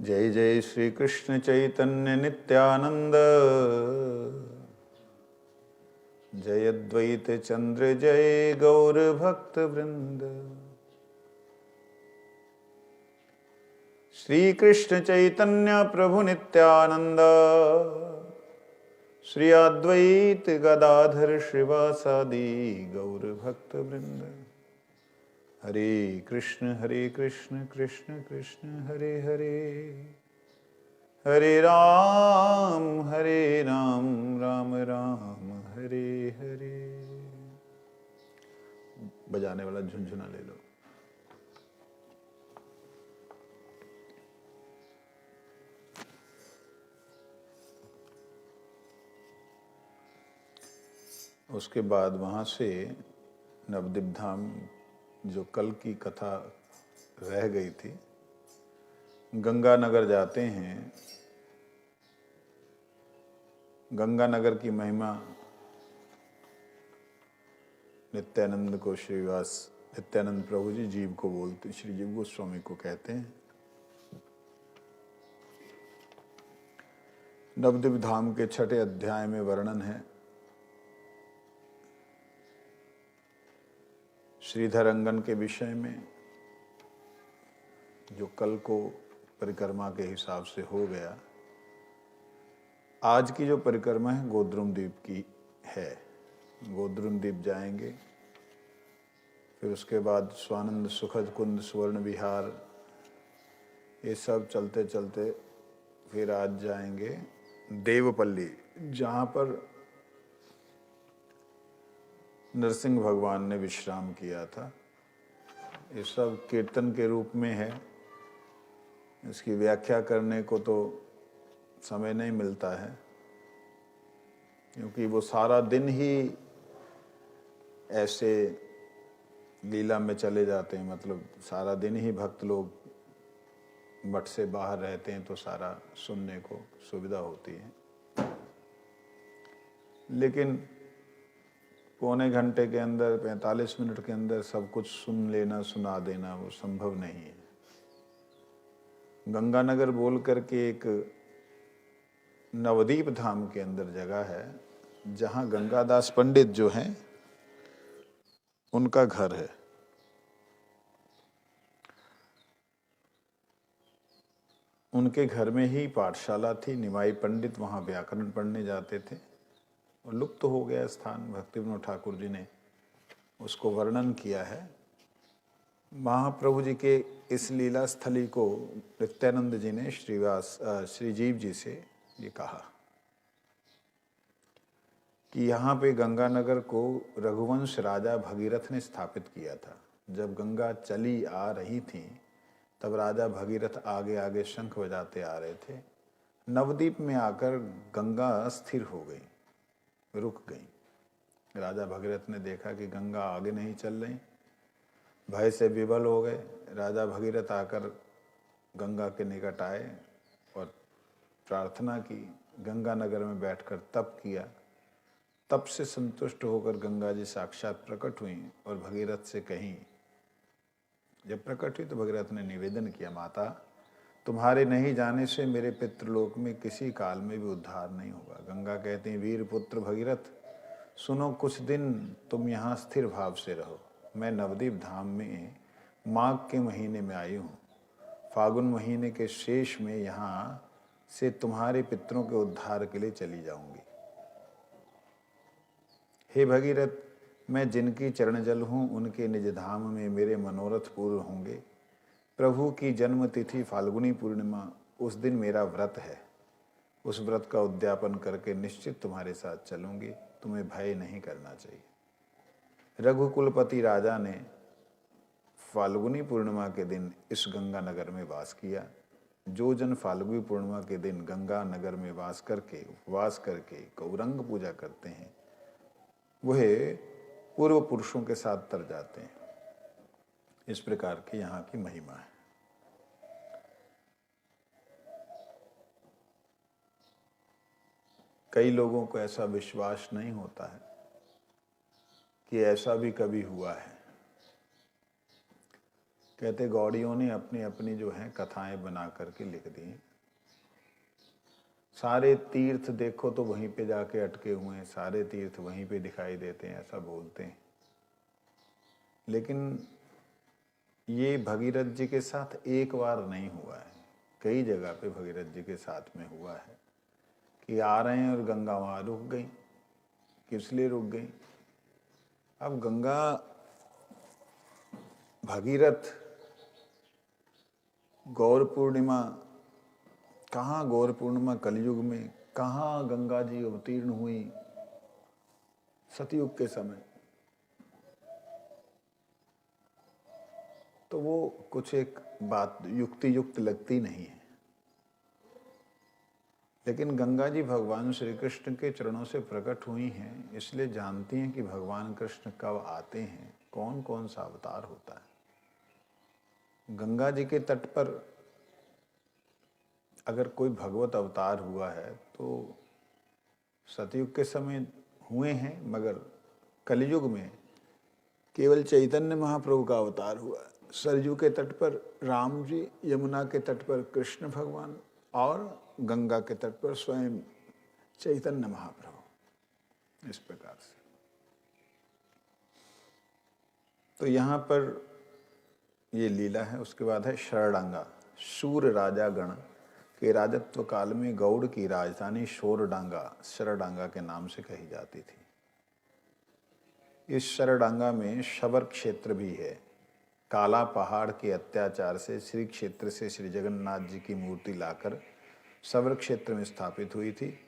जय जय श्री कृष्ण चैतन्य नित्यानंद, जय अद्वैत चंद्र जय गौर भक्त वृंद। श्री कृष्ण चैतन्य प्रभु नित्यानंद, श्री अद्वैत गदाधर श्रीवासादि गौर भक्त वृंद। हरे कृष्ण कृष्ण कृष्ण हरे हरे, हरे राम राम राम हरे हरे। बजाने वाला झुनझुना ले लो। उसके बाद वहाँ से नवद्वीप धाम, जो कल की कथा रह गई थी, गंगानगर जाते हैं। गंगानगर की महिमा नित्यानंद को नित्यानंद प्रभु जी जीव को बोलते, श्री जीव गोस्वामी को कहते हैं। नवद्वीप धाम के 6ठे अध्याय में वर्णन है श्रीधर अंगन के विषय में, जो कल को परिक्रमा के हिसाब से हो गया। आज की जो परिक्रमा है गोद्रुम द्वीप की है। गोद्रुम द्वीप जाएंगे, फिर उसके बाद स्वानंद सुखद कुंद स्वर्ण विहार, ये सब चलते चलते फिर आज जाएंगे देवपल्ली, जहाँ पर नरसिंह भगवान ने विश्राम किया था। ये सब कीर्तन के रूप में है, इसकी व्याख्या करने को तो समय नहीं मिलता है, क्योंकि वो सारा दिन ही ऐसे लीला में चले जाते हैं। मतलब सारा दिन ही भक्त लोग मठ से बाहर रहते हैं, तो सारा सुनने को सुविधा होती है। लेकिन पौने घंटे के अंदर, 45 मिनट के अंदर सब कुछ सुन लेना, सुना देना वो संभव नहीं है। गंगानगर बोल करके एक नवद्वीप धाम के अंदर जगह है, जहाँ गंगादास पंडित जो हैं उनका घर है। उनके घर में ही पाठशाला थी। निमाई पंडित वहाँ व्याकरण पढ़ने जाते थे और लुप्त हो गया स्थान। भक्ति विनोद ठाकुर जी ने उसको वर्णन किया है। महाप्रभु जी के इस लीला स्थली को नित्यानंद जी ने श्री जीव जी से ये कहा कि यहाँ पे गंगानगर को रघुवंश राजा भगीरथ ने स्थापित किया था। जब गंगा चली आ रही थी, तब राजा भगीरथ आगे आगे शंख बजाते आ रहे थे। नवद्वीप में आकर गंगा स्थिर हो गई, रुक गई। राजा भगीरथ ने देखा कि गंगा आगे नहीं चल रही, भय से विवल हो गए। राजा भगीरथ आकर गंगा के निकट आए और प्रार्थना की। गंगा नगर में बैठकर तप किया। तप से संतुष्ट होकर गंगा जी साक्षात प्रकट हुई और भगीरथ से कहीं, जब प्रकट हुई तो भगीरथ ने निवेदन किया, माता तुम्हारे नहीं जाने से मेरे पितृलोक में किसी काल में भी उद्धार नहीं होगा। गंगा कहते हैं, वीर पुत्र भगीरथ सुनो, कुछ दिन तुम यहाँ स्थिर भाव से रहो। मैं नवद्वीप धाम में माघ के महीने में आई हूँ। फागुन महीने के शेष में यहाँ से तुम्हारे पितरों के उद्धार के लिए चली जाऊंगी। हे भगीरथ, मैं जिनकी चरण जल हूँ, उनके निज धाम में मेरे मनोरथ पूर्ण होंगे। प्रभु की जन्म तिथि फाल्गुनी पूर्णिमा, उस दिन मेरा व्रत है। उस व्रत का उद्यापन करके निश्चित तुम्हारे साथ चलूंगी। तुम्हें भय नहीं करना चाहिए। रघुकुलपति राजा ने फाल्गुनी पूर्णिमा के दिन इस गंगा नगर में वास किया। जो जन फाल्गुनी पूर्णिमा के दिन गंगा नगर में वास करके गौरंग पूजा करते हैं, वह पूर्व पुरुषों के साथ तर जाते हैं। इस प्रकार की यहाँ की महिमा है। कई लोगों को ऐसा विश्वास नहीं होता है कि ऐसा भी कभी हुआ है कहते गौड़ियों ने अपनी अपनी जो है कथाएं बना करके लिख दी हैं। सारे तीर्थ देखो तो वहीं पे जाके अटके हुए हैं, सारे तीर्थ वहीं पे दिखाई देते हैं, ऐसा बोलते हैं। लेकिन ये भगीरथ जी के साथ एक बार नहीं हुआ है, कई जगह पे भगीरथ जी के साथ में हुआ है कि आ रहे हैं और गंगा वहाँ रुक गई। किस लिए रुक गई? अब गंगा भगीरथ गौर पूर्णिमा, कहाँ गौर पूर्णिमा कलयुग में, कहाँ गंगा जी अवतीर्ण हुई सतयुग के समय, तो वो कुछ एक बात युक्ति युक्त लगती नहीं है। लेकिन गंगा जी भगवान श्री कृष्ण के चरणों से प्रकट हुई हैं, इसलिए जानती हैं कि भगवान कृष्ण कब आते हैं, कौन कौन सा अवतार होता है। गंगा जी के तट पर अगर कोई भगवत अवतार हुआ है तो सतयुग के समय हुए हैं, मगर कलयुग में केवल चैतन्य महाप्रभु का अवतार हुआ है। सरयू के तट पर राम जी, यमुना के तट पर कृष्ण भगवान और गंगा के तट पर स्वयं चैतन्य महाप्रभु, इस प्रकार से। तो यहाँ पर ये लीला है। उसके बाद है शरडांगा। शूर राजा गण के राजत्व काल में गौड़ की राजधानी शोरडांगा शरडांगा के नाम से कही जाती थी। इस शरडांगा में शबर क्षेत्र भी है। काला पहाड़ के अत्याचार से श्री क्षेत्र से श्री जगन्नाथ जी की मूर्ति लाकर शबर क्षेत्र में स्थापित हुई थी।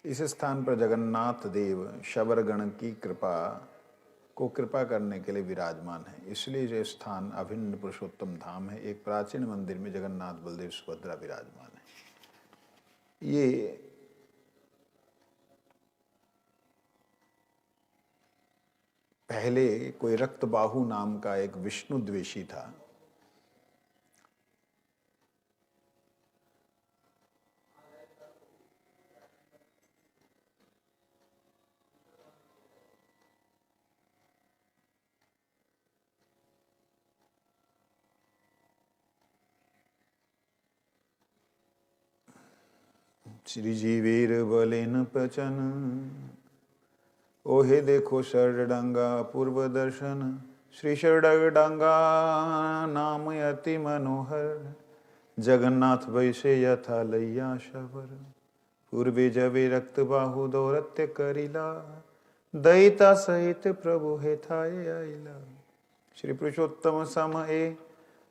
इस स्थान पर जगन्नाथ देव शबर गण की कृपा करने के लिए विराजमान है, इसलिए यह स्थान अभिन्न पुरुषोत्तम धाम है। एक प्राचीन मंदिर में जगन्नाथ बलदेव सुभद्रा विराजमान है। ये पहले कोई रक्तबाहु नाम का एक विष्णु द्वेषी था। श्री जीवीर बलेन पचन, ओहे देखो शरडांगा पूर्व दर्शन। श्री शरडांगा नाम अति मनोहर, जगन्नाथ वैसे यथा लैया शबर। पूर्वे जवे रक्त बाहु दौरत्य करिला, दैता सहित प्रभु हेथाए आइला। श्री पुरुषोत्तम समय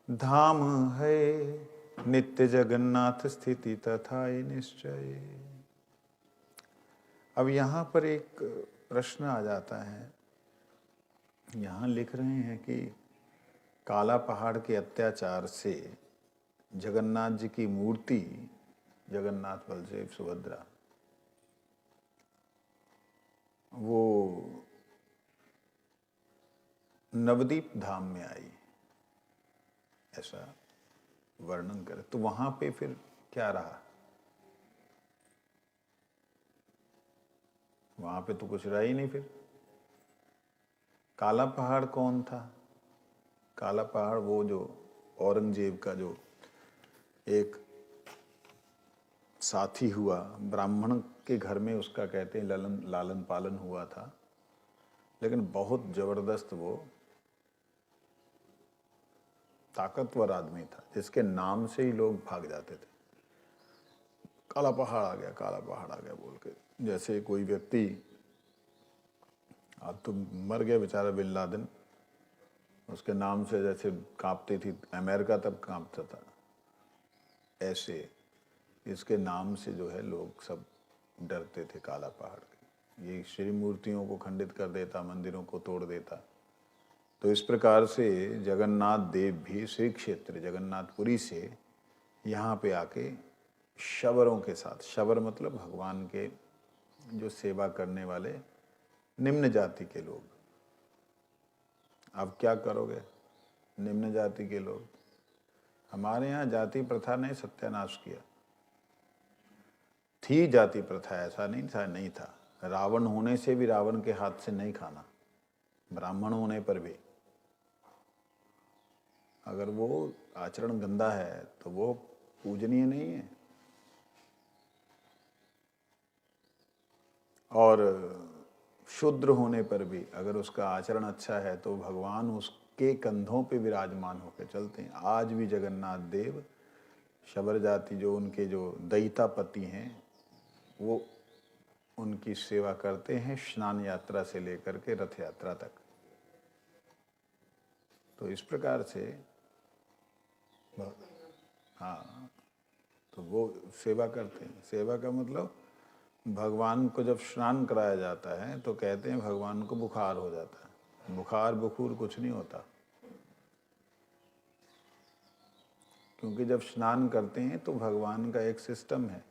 धाम है, नित्य जगन्नाथ स्थिति तथा निश्चय। अब यहाँ पर एक प्रश्न आ जाता है। यहाँ लिख रहे हैं कि काला पहाड़ के अत्याचार से जगन्नाथ जी की मूर्ति, जगन्नाथ बलदेव सुभद्रा, वो नवदीप धाम में आई, ऐसा वर्णन करे। तो वहां पे फिर क्या रहा? वहां पे तो कुछ रहा ही नहीं। फिर काला पहाड़ कौन था? काला पहाड़ वो जो औरंगजेब का जो एक साथी हुआ, ब्राह्मण के घर में उसका कहते हैं लालन पालन हुआ था, लेकिन बहुत जबरदस्त वो ताकतवर आदमी था, जिसके नाम से ही लोग भाग जाते थे। काला पहाड़ आ गया, काला पहाड़ आ गया बोल के। जैसे कोई व्यक्ति, अब तो मर गया बेचारा बिन लादेन, उसके नाम से जैसे कांपती थी अमेरिका, तब कांपता था, ऐसे इसके नाम से जो है लोग सब डरते थे काला पहाड़ के। ये श्री मूर्तियों को खंडित कर देता, मंदिरों को तोड़ देता। तो इस प्रकार से जगन्नाथ देव भी श्री क्षेत्र जगन्नाथपुरी से यहाँ पे आके शबरों के साथ, शबर मतलब भगवान के जो सेवा करने वाले निम्न जाति के लोग। अब क्या करोगे निम्न जाति के लोग? हमारे यहाँ जाति प्रथा ने सत्यानाश किया। थी जाति प्रथा, ऐसा नहीं था। रावण होने से भी रावण के हाथ से नहीं खाना, ब्राह्मण होने पर भी। अगर वो आचरण गंदा है तो वो पूजनीय नहीं है। और शूद्र होने पर भी अगर उसका आचरण अच्छा है तो भगवान उसके कंधों पे विराजमान होकर चलते हैं। आज भी जगन्नाथ देव शबर जाति जो उनके जो दैतापति हैं वो उनकी सेवा करते हैं, स्नान यात्रा से लेकर के रथ यात्रा तक। तो इस प्रकार से हाँ, तो वो सेवा करते हैं। सेवा का मतलब भगवान को जब स्नान कराया जाता है तो कहते हैं भगवान को बुखार हो जाता है। बुखार बुखूर कुछ नहीं होता, क्योंकि जब स्नान करते हैं तो भगवान का एक सिस्टम है।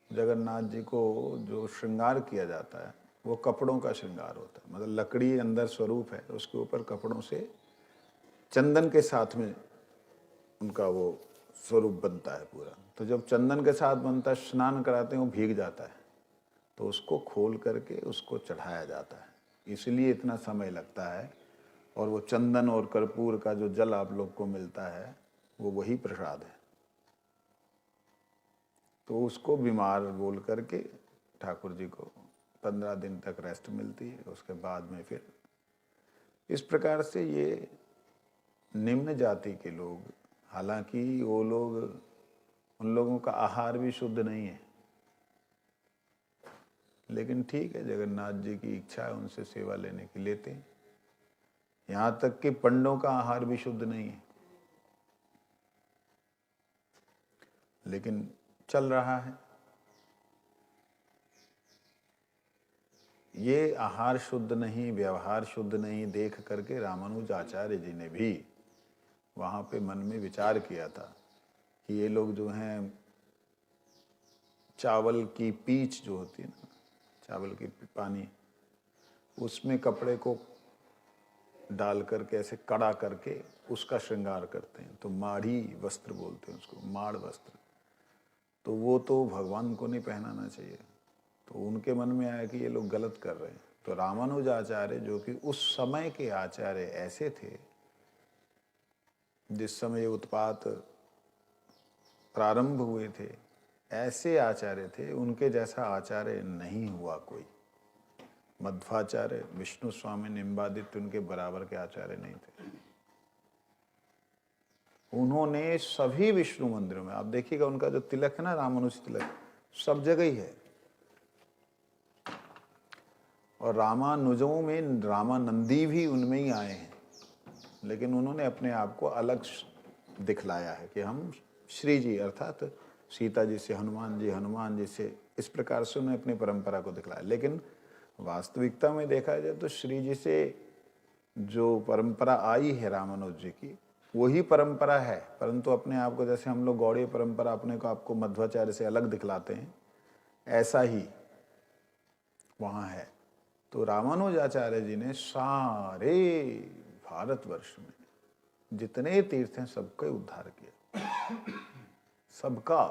जगन्नाथ जी को जो श्रृंगार किया जाता है वो कपड़ों का श्रृंगार होता है, मतलब लकड़ी अंदर स्वरूप है, उसके ऊपर कपड़ों से चंदन के साथ में उनका वो स्वरूप बनता है पूरा। तो जब चंदन के साथ बनता है, स्नान कराते हैं, वो भीग जाता है, तो उसको खोल करके उसको चढ़ाया जाता है, इसलिए इतना समय लगता है। और वो चंदन और कर्पूर का जो जल आप लोग को मिलता है वो वही प्रसाद है। तो उसको बीमार बोल करके ठाकुर जी को 15 दिन तक रेस्ट मिलती है, उसके बाद में फिर इस प्रकार से ये निम्न जाति के लोग, हालांकि वो लोग, उन लोगों का आहार भी शुद्ध नहीं है, लेकिन ठीक है, जगन्नाथ जी की इच्छा है, उनसे सेवा लेने की लेते हैं। यहाँ तक कि पंडों का आहार भी शुद्ध नहीं है, लेकिन चल रहा है। ये आहार शुद्ध नहीं, व्यवहार शुद्ध नहीं देख करके रामानुज आचार्य जी ने भी वहाँ पे मन में विचार किया था कि ये लोग जो हैं चावल की पीच जो होती है ना, चावल की पानी, उसमें कपड़े को डाल करके ऐसे कड़ा करके उसका श्रृंगार करते हैं, तो माढ़ी वस्त्र बोलते हैं उसको, माड़ वस्त्र। तो वो तो भगवान को नहीं पहनाना चाहिए। तो उनके मन में आया कि ये लोग गलत कर रहे हैं। तो रामानुज आचार्य जो कि उस समय के आचार्य ऐसे थे, जिस समय ये उत्पात प्रारंभ हुए थे, ऐसे आचार्य थे, उनके जैसा आचार्य नहीं हुआ कोई। मध्वाचार्य, विष्णु स्वामी, निम्बादित्य उनके बराबर के आचार्य नहीं थे। उन्होंने सभी विष्णु मंदिरों में, आप देखिएगा उनका जो तिलक है ना, रामानुज तिलक, सब जगह ही है। और रामानुजों में रामानंदी भी उनमें ही आए हैं, लेकिन उन्होंने अपने आप को अलग दिखलाया है कि हम श्री जी, अर्थात सीता जी से हनुमान जी, हनुमान जी से, इस प्रकार से उन्होंने अपनी परंपरा को दिखलाया। लेकिन वास्तविकता में देखा जाए तो श्री जी से जो परंपरा आई है रामानुज जी की, वही परंपरा है, परंतु अपने आप को, जैसे हम लोग गौड़ीय परंपरा अपने को आपको मध्वाचार्य से अलग दिखलाते हैं, ऐसा ही वहाँ है। तो रामानुजाचार्य जी ने सारे भारतवर्ष में जितने तीर्थ हैं सबका उद्धार किया, सबका।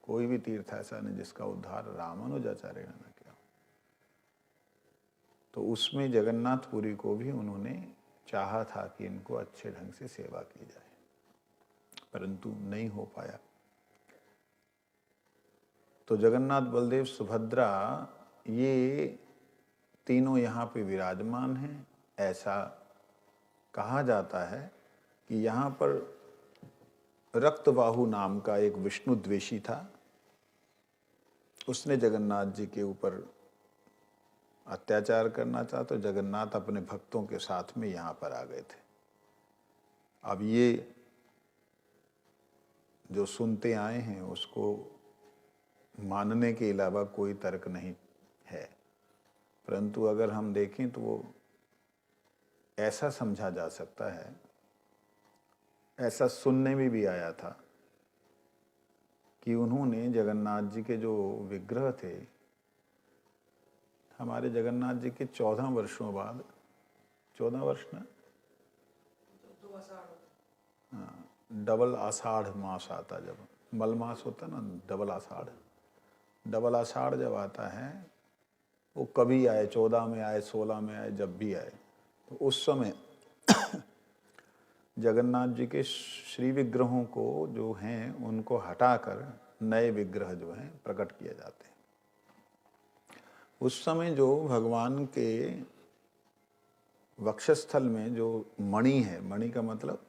कोई भी तीर्थ ऐसा नहीं जिसका उद्धार रामानुजाचार्य ने न किया। तो उसमें जगन्नाथपुरी को भी उन्होंने चाहा था कि इनको अच्छे ढंग से सेवा की जाए, परंतु नहीं हो पाया। तो जगन्नाथ, बलदेव, सुभद्रा, ये तीनों यहाँ पे विराजमान हैं। ऐसा कहा जाता है कि यहाँ पर रक्तबाहु नाम का एक विष्णु द्वेषी था, उसने जगन्नाथ जी के ऊपर अत्याचार करना चाहा, तो जगन्नाथ अपने भक्तों के साथ में यहाँ पर आ गए थे। अब ये जो सुनते आए हैं उसको मानने के अलावा कोई तर्क नहीं है, परंतु अगर हम देखें तो वो ऐसा समझा जा सकता है, ऐसा सुनने में भी आया था कि उन्होंने जगन्नाथ जी के जो विग्रह थे, हमारे जगन्नाथ जी के 14 वर्षों बाद, 14 वर्ष ना, हाँ, डबल आषाढ़ मास आता, जब मल मास होता ना, डबल आषाढ़, डबल आषाढ़ जब आता है, वो कभी आए, 14 में आए, 16 में आए, जब भी आए, तो उस समय जगन्नाथ जी के श्री विग्रहों को जो हैं उनको हटाकर नए विग्रह जो हैं प्रकट किए जाते हैं। उस समय जो भगवान के वक्षस्थल में जो मणि है, मणि का मतलब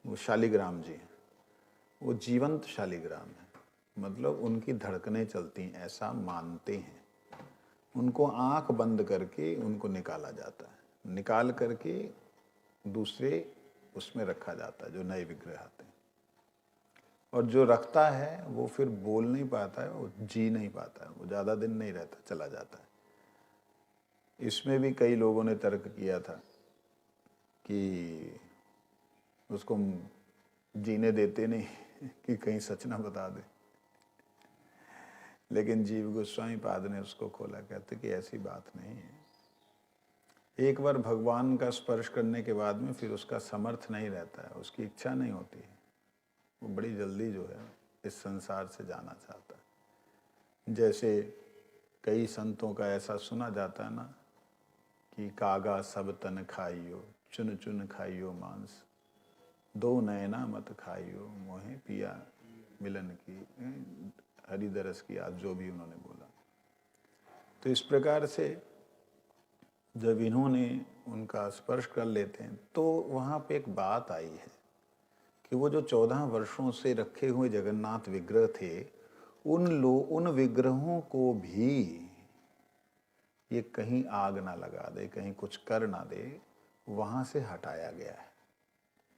वो शालिग्राम जी हैं, वो जीवंत शालिग्राम है, मतलब उनकी धड़कनें चलती हैं ऐसा मानते हैं। उनको आंख बंद करके उनको निकाला जाता है, निकाल करके दूसरे उसमें रखा जाता है जो नए विग्रह आते हैं। और जो रखता है वो फिर बोल नहीं पाता है, वो जी नहीं पाता है, वो ज़्यादा दिन नहीं रहता, चला जाता है। इसमें भी कई लोगों ने तर्क किया था कि उसको जीने देते नहीं कि कहीं सच ना बता दे, लेकिन जीव गोस्वामी पाद ने उसको खोला, कहते कि ऐसी बात नहीं है। एक बार भगवान का स्पर्श करने के बाद में फिर उसका समर्थ नहीं रहता है, उसकी इच्छा नहीं होती है, वो बड़ी जल्दी जो है इस संसार से जाना चाहता है। जैसे कई संतों का ऐसा सुना जाता है ना कि कागा सब तन खाइयो, चुन चुन खाइयो मांस, दो नैना मत खाइयो, मोहे पिया मिलन की, हरिदरस की, आज जो भी उन्होंने बोला। तो इस प्रकार से जब इन्होंने उनका स्पर्श कर लेते हैं तो वहाँ पे एक बात आई है कि वो जो 14 वर्षों से रखे हुए जगन्नाथ विग्रह थे, उन विग्रहों को भी ये कहीं आग ना लगा दे, कहीं कुछ कर ना दे, वहाँ से हटाया गया है।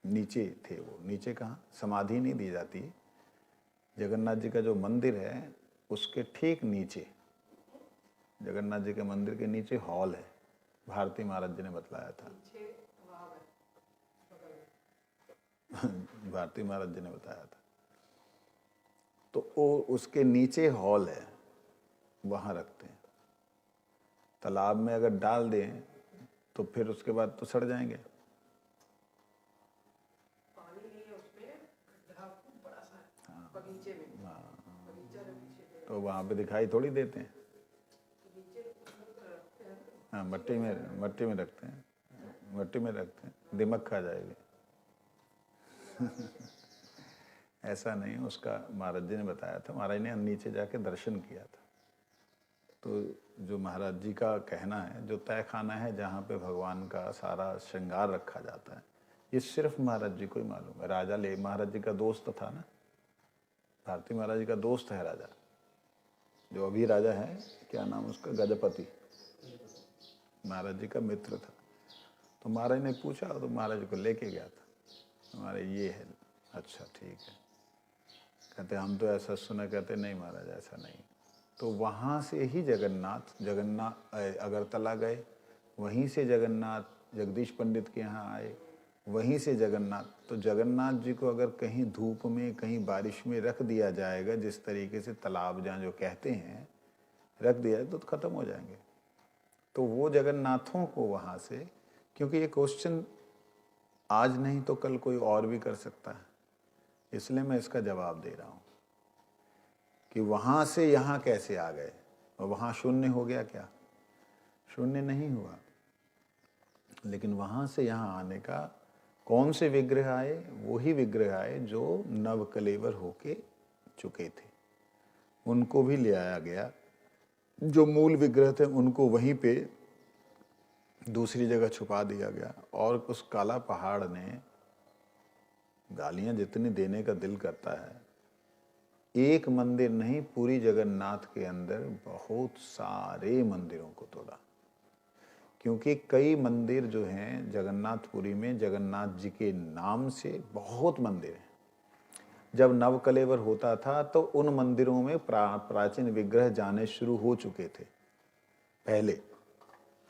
नीचे थे वो, नीचे कहाँ, समाधि नहीं दी जाती। जगन्नाथ जी का जो मंदिर है उसके ठीक नीचे, जगन्नाथ जी के मंदिर के नीचे हॉल है, भारती महाराज जी ने बतलाया था। भारती महाराज जी ने बताया था। तो वो उसके नीचे हॉल है, वहाँ रखते हैं। तालाब में अगर डाल दें तो फिर उसके बाद तो सड़ जाएंगे। पानी नहीं है उसमें, गड्ढा खूब बड़ा सा है बगीचे में। बगीचा जो पीछे तो वहाँ पे दिखाई थोड़ी देते हैं। हाँ, मट्टी में रखते हैं, मट्टी में रखते हैं, दिमक खा जाएगी। ऐसा नहीं, उसका महाराज जी ने बताया था, महाराज ने नीचे जाके दर्शन किया था। तो जो महाराज जी का कहना है, जो तय खाना है जहाँ पे भगवान का सारा श्रृंगार रखा जाता है, ये सिर्फ महाराज जी को ही मालूम है। राजा ले महाराज जी का दोस्त था ना, भारती महाराज जी का दोस्त है राजा, जो अभी राजा है, क्या नाम उसका, गजपति, महाराज जी का मित्र था। तो महाराज ने पूछा तो महाराज को लेके गया था। महाराज ये है, अच्छा ठीक है। कहते हम तो ऐसा सुना, कहते नहीं महाराज ऐसा नहीं। तो वहाँ से ही जगन्नाथ अगरतला गए, वहीं से जगन्नाथ जगदीश पंडित के यहाँ आए, वहीं से जगन्नाथ। तो जगन्नाथ जी को अगर कहीं धूप में, कहीं बारिश में रख दिया जाएगा, जिस तरीके से तालाब जहाँ जो कहते हैं रख दिया तो ख़त्म हो जाएंगे। तो वो जगन्नाथों को वहाँ से, क्योंकि ये क्वेश्चन आज नहीं तो कल कोई और भी कर सकता है, इसलिए मैं इसका जवाब दे रहा हूँ कि वहाँ से यहाँ कैसे आ गए, और वहाँ शून्य हो गया क्या? शून्य नहीं हुआ। लेकिन वहाँ से यहाँ आने का कौन से विग्रह आए? वही विग्रह आए जो नवकलेवर होके चुके थे, उनको भी ले आया गया। जो मूल विग्रह थे उनको वहीं पे दूसरी जगह छुपा दिया गया। और उस काला पहाड़ ने, गालियाँ जितनी देने का दिल करता है, एक मंदिर नहीं, पूरी जगन्नाथ के अंदर बहुत सारे मंदिरों को तोड़ा। क्योंकि कई मंदिर जो हैं जगन्नाथपुरी में, जगन्नाथ जी के नाम से बहुत मंदिर हैं। जब नवकलेवर होता था तो उन मंदिरों में प्राचीन विग्रह जाने शुरू हो चुके थे पहले,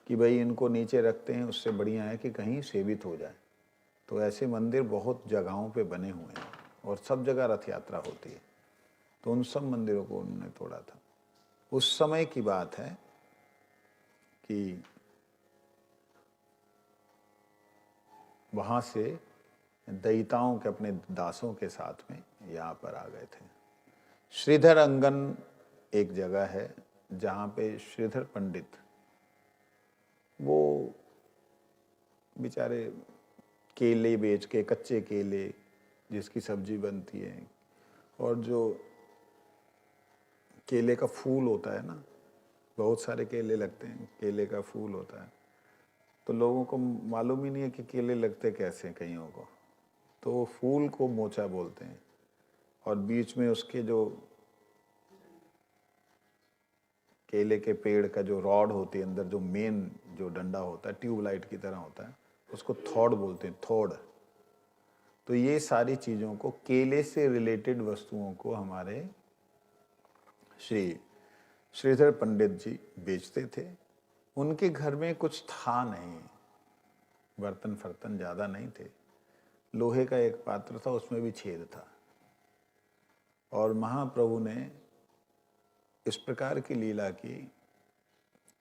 कि भाई इनको नीचे रखते हैं, उससे बढ़िया है कि कहीं सेवित हो जाए। तो ऐसे मंदिर बहुत जगहों पे बने हुए हैं और सब जगह रथ यात्रा होती है। तो उन सब मंदिरों को उन्होंने तोड़ा था। उस समय की बात है कि वहाँ से दैताओं के अपने दासों के साथ में यहाँ पर आ गए थे। श्रीधर अंगन एक जगह है जहाँ पे श्रीधर पंडित, वो बेचारे केले बेच के, कच्चे केले जिसकी सब्जी बनती है, और जो केले का फूल होता है ना, बहुत सारे केले लगते हैं, केले का फूल होता है, तो लोगों को मालूम ही नहीं है कि केले लगते कैसे हैं कईयों को, तो वो फूल को मोचा बोलते हैं, और बीच में उसके जो केले के पेड़ का जो रॉड होती है, अंदर जो मेन जो डंडा होता है ट्यूबलाइट की तरह होता है, उसको थोड़ बोलते हैं, थोड़। तो ये सारी चीज़ों को, केले से रिलेटेड वस्तुओं को हमारे श्री श्रीधर पंडित जी बेचते थे। उनके घर में कुछ था नहीं, बर्तन फर्तन ज़्यादा नहीं थे, लोहे का एक पात्र था, उसमें भी छेद था। और महाप्रभु ने इस प्रकार की लीला की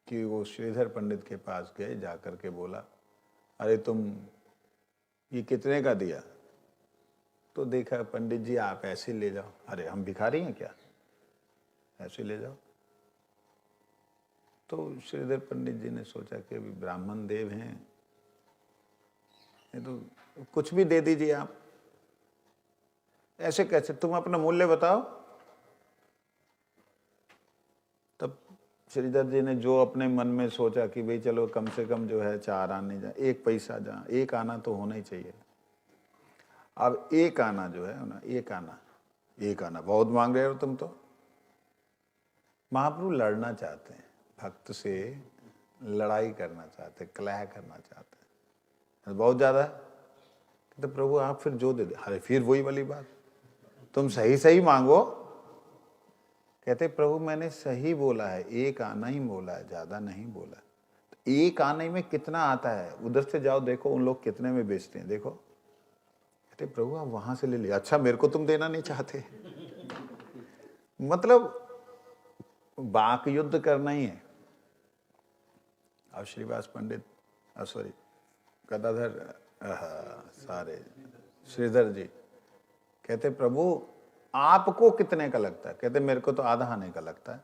कि वो श्रीधर पंडित के पास गए, जाकर के बोला, अरे तुम ये कितने का दिया? तो देखा, पंडित जी आप ऐसे ले जाओ। अरे हम भिखारी हैं क्या, ऐसे ले जाओ। तो श्रीधर पंडित जी ने सोचा कि अभी ब्राह्मण देव हैं, ये तो कुछ भी दे दीजिए आप, ऐसे कैसे, तुम अपना मूल्य बताओ। तब श्रीधर जी ने जो अपने मन में सोचा कि भाई चलो कम से कम जो है 4 आने जा, 1 पैसा जा, 1 आना तो होना ही चाहिए। अब 1 आना जो है ना, 1 आना बहुत मांग रहे हो तुम तो। महाप्रभु लड़ना चाहते हैं, भक्त से लड़ाई करना चाहते, कलह करना चाहते हैं, बहुत ज्यादा। तो प्रभु आप फिर जो दे दे। अरे फिर वही वाली बात, तुम सही सही मांगो। कहते प्रभु मैंने सही बोला है, 1 आना ही बोला है, ज्यादा नहीं बोला। तो 1 आने में कितना आता है, उधर से जाओ देखो उन लोग कितने में बेचते हैं, देखो। कहते प्रभु आप वहां से ले लिया, अच्छा मेरे को तुम देना नहीं चाहते। मतलब वाक युद्ध करना ही है। अब श्रीवास पंडित, सॉरी गदाधर, सारे श्रीधर जी कहते प्रभु आपको कितने का लगता है? कहते मेरे को तो आधा आने का लगता है।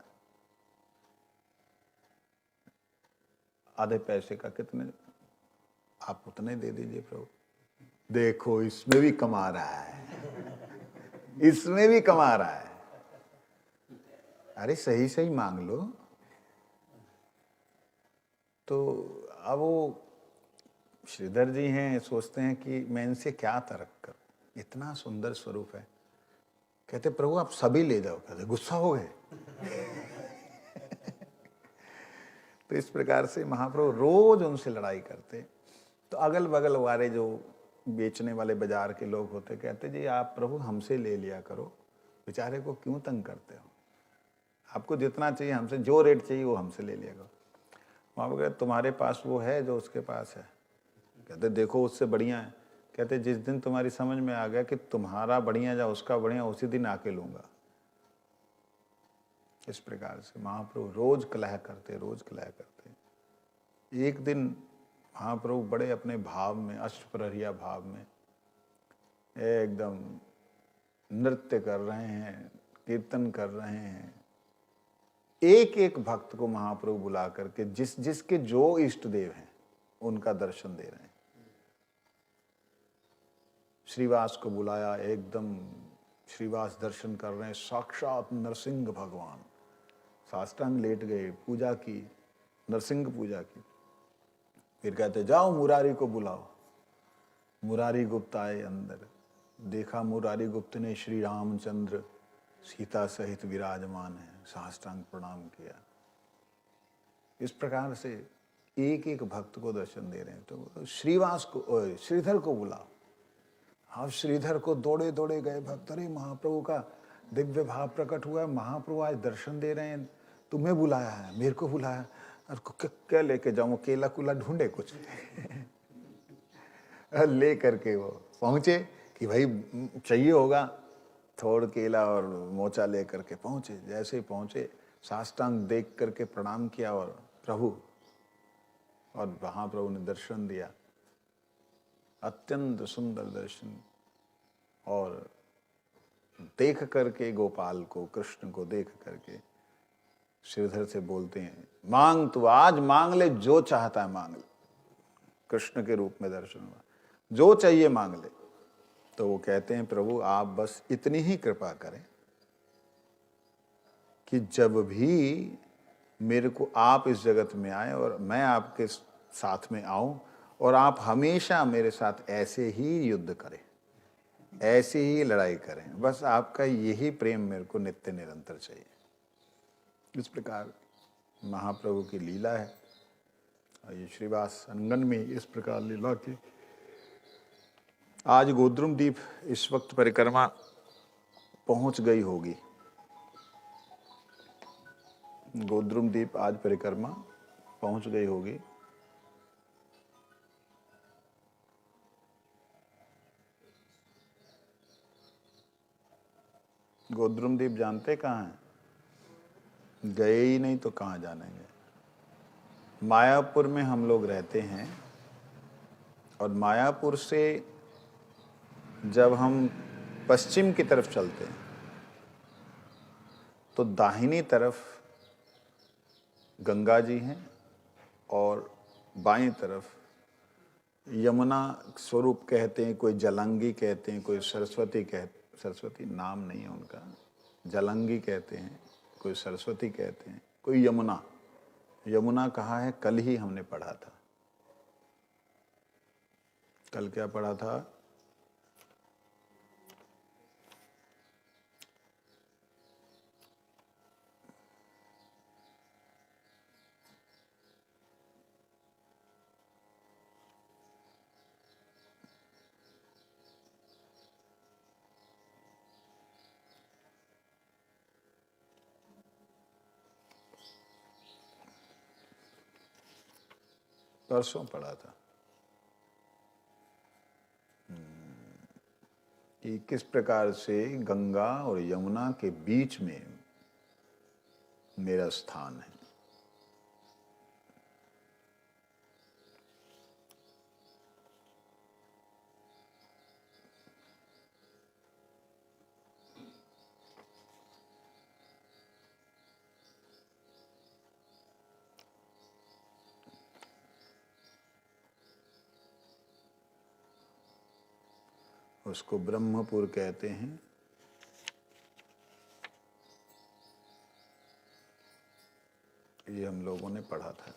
आधे पैसे का कितने? आप उतने दे दीजिए प्रभु। देखो इसमें भी कमा रहा है, इसमें भी कमा रहा है। अरे सही सही मांग लो। तो अब वो श्रीधर जी हैं, सोचते हैं कि मैं इनसे क्या तर्क करूं, इतना सुंदर स्वरूप है। कहते प्रभु आप सभी ले जाओ। कहते गुस्सा हो गए। तो इस प्रकार से महाप्रभु रोज उनसे लड़ाई करते। तो अगल बगल वाले जो बेचने वाले बाजार के लोग होते, कहते जी आप प्रभु हमसे ले लिया करो, बेचारे को क्यों तंग करते हो, आपको जितना चाहिए हमसे, जो रेट चाहिए वो हमसे ले लिया करो। वहाँ पर कहते तुम्हारे पास वो है जो उसके पास है? कहते देखो उससे बढ़िया है। कहते जिस दिन तुम्हारी समझ में आ गया कि तुम्हारा बढ़िया या उसका बढ़िया, उसी दिन आके लूंगा। इस प्रकार से महाप्रभु रोज कलह करते, रोज कलह करते। एक दिन महाप्रभु बड़े अपने भाव में, अष्टप्रहरिया भाव में एकदम नृत्य कर रहे हैं, कीर्तन कर रहे हैं। एक एक भक्त को महाप्रभु बुला करके जिस जिसके जो इष्ट देव हैं उनका दर्शन दे रहे हैं। श्रीवास को बुलाया, एकदम श्रीवास दर्शन कर रहे हैं, साक्षात नरसिंह भगवान। साष्टांग लेट गए, पूजा की, नरसिंह पूजा की। फिर कहते जाओ मुरारी को बुलाओ। मुरारी गुप्त आए अंदर, देखा मुरारी गुप्त ने श्री रामचंद्र सीता सहित विराजमान है, साष्टांग प्रणाम किया। इस प्रकार से एक एक भक्त को दर्शन दे रहे हैं। तो श्रीवास को, श्रीधर को बुलाओ। आप श्रीधर को दौड़े दौड़े गए भक्त, अरे महाप्रभु का दिव्य भाव प्रकट हुआ है, महाप्रभु आज दर्शन दे रहे हैं, तुम्हें बुलाया है, मेरे को बुलाया, और क्या लेके जाऊं, केला कुला ढूंढे कुछ। ले करके वो पहुंचे कि भाई चाहिए होगा, थोड़ केला और मोचा ले करके पहुंचे। जैसे ही पहुंचे, साष्टांग देख करके प्रणाम किया और प्रभु, और वहां प्रभु ने दर्शन दिया, अत्यंत सुंदर दर्शन। और देख करके गोपाल को, कृष्ण को देख करके श्रीधर से बोलते हैं मांग तू आज मांग ले, जो चाहता है मांग ले। कृष्ण के रूप में दर्शन हुआ। जो चाहिए मांग ले। तो वो कहते हैं प्रभु आप बस इतनी ही कृपा करें कि जब भी मेरे को आप इस जगत में आए और मैं आपके साथ में आऊं और आप हमेशा मेरे साथ ऐसे ही युद्ध करें, ऐसे ही लड़ाई करें, बस आपका यही प्रेम मेरे को नित्य निरंतर चाहिए। इस प्रकार महाप्रभु की लीला है। और ये श्रीवास अंगन में इस प्रकार लीला की। आज गोद्रुम द्वीप इस वक्त परिक्रमा पहुंच गई होगी। गोद्रुम द्वीप आज परिक्रमा पहुंच गई होगी। गोद्रुम द्वीप जानते कहाँ हैं? गए ही नहीं तो कहाँ जानेंगे। मायापुर में हम लोग रहते हैं और मायापुर से जब हम पश्चिम की तरफ चलते हैं तो दाहिनी तरफ गंगा जी हैं और बाईं तरफ यमुना स्वरूप कहते हैं, कोई जलंगी कहते हैं, कोई सरस्वती सरस्वती नाम नहीं है उनका, जलंगी कहते हैं, कोई सरस्वती कहते हैं, कोई यमुना। यमुना कहाँ है? कल ही हमने पढ़ा था। कल क्या पढ़ा था? परसों पढ़ा था कि किस प्रकार से गंगा और यमुना के बीच में मेरा स्थान है। उसको ब्रह्मपुर कहते हैं। ये हम लोगों ने पढ़ा था।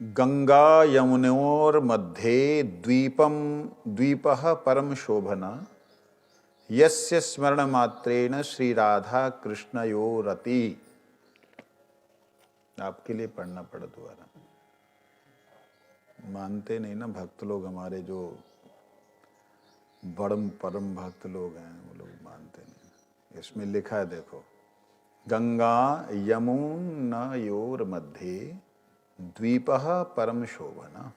गंगा यमुनोर मध्ये द्वीपः परम शोभना यस्य स्मरण मात्रेण श्री राधा कृष्णयोरति। आपके लिए पढ़ना पड़ा दोबारा। मानते नहीं ना भक्त लोग, हमारे जो बड़म परम भक्त लोग हैं वो लोग मानते नहीं। इसमें लिखा है देखो, गंगा यमुनयोर मध्ये द्वीपः परम शोभना।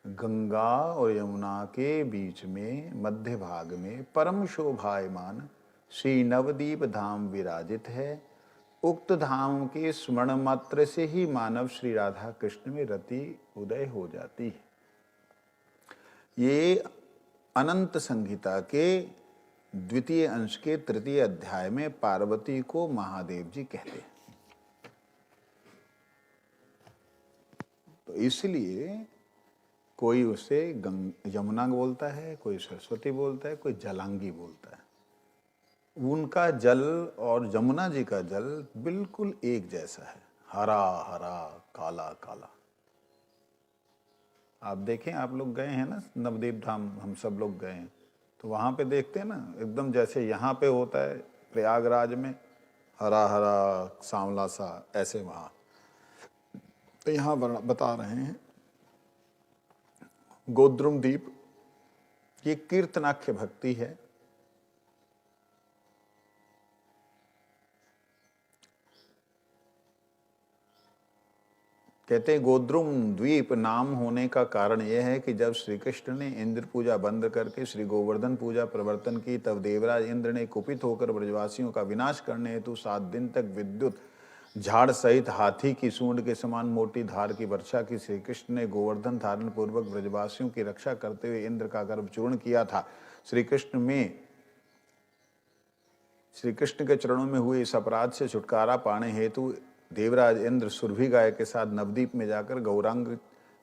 गंगा और यमुना के बीच में मध्य भाग में परम शोभायमान श्री नवदीप धाम विराजित है। उक्त धाम के स्मरण मात्र से ही मानव श्री राधा कृष्ण में रति उदय हो जाती है। ये अनंत संहिता के द्वितीय अंश के तृतीय अध्याय में पार्वती को महादेव जी कहते हैं। तो इसलिए कोई उसे यमुना बोलता है, कोई सरस्वती बोलता है, कोई जलांगी बोलता है। उनका जल और यमुना जी का जल बिल्कुल एक जैसा है, हरा हरा काला काला। आप देखें, आप लोग गए हैं ना नवदीप धाम, हम सब लोग गए हैं, तो वहाँ पे देखते हैं ना एकदम जैसे यहाँ पे होता है प्रयागराज में हरा हरा सांवला सा, ऐसे वहाँ। तो यहाँ बता रहे हैं गोद्रुम द्वीप ये कीर्तनाख्य भक्ति है। कहते हैं गोद्रुम द्वीप नाम होने का कारण यह है कि जब श्री कृष्ण ने इंद्र पूजा बंद करके श्री गोवर्धन पूजा प्रवर्तन की, तब देवराज इंद्र ने कुपित होकर ब्रजवासियों का विनाश करने हेतु 7 दिन तक विद्युत झाड़ सहित हाथी की सूंड के समान मोटी धार की वर्षा की। श्री कृष्ण ने गोवर्धन धारण पूर्वक ब्रजवासियों की रक्षा करते हुए इंद्र का गर्भ चूर्ण किया था। श्री कृष्ण में श्री कृष्ण के चरणों में हुए इस अपराध से छुटकारा पाने हेतु देवराज इंद्र सुरभि गाय के साथ नवद्वीप में जाकर गौरांग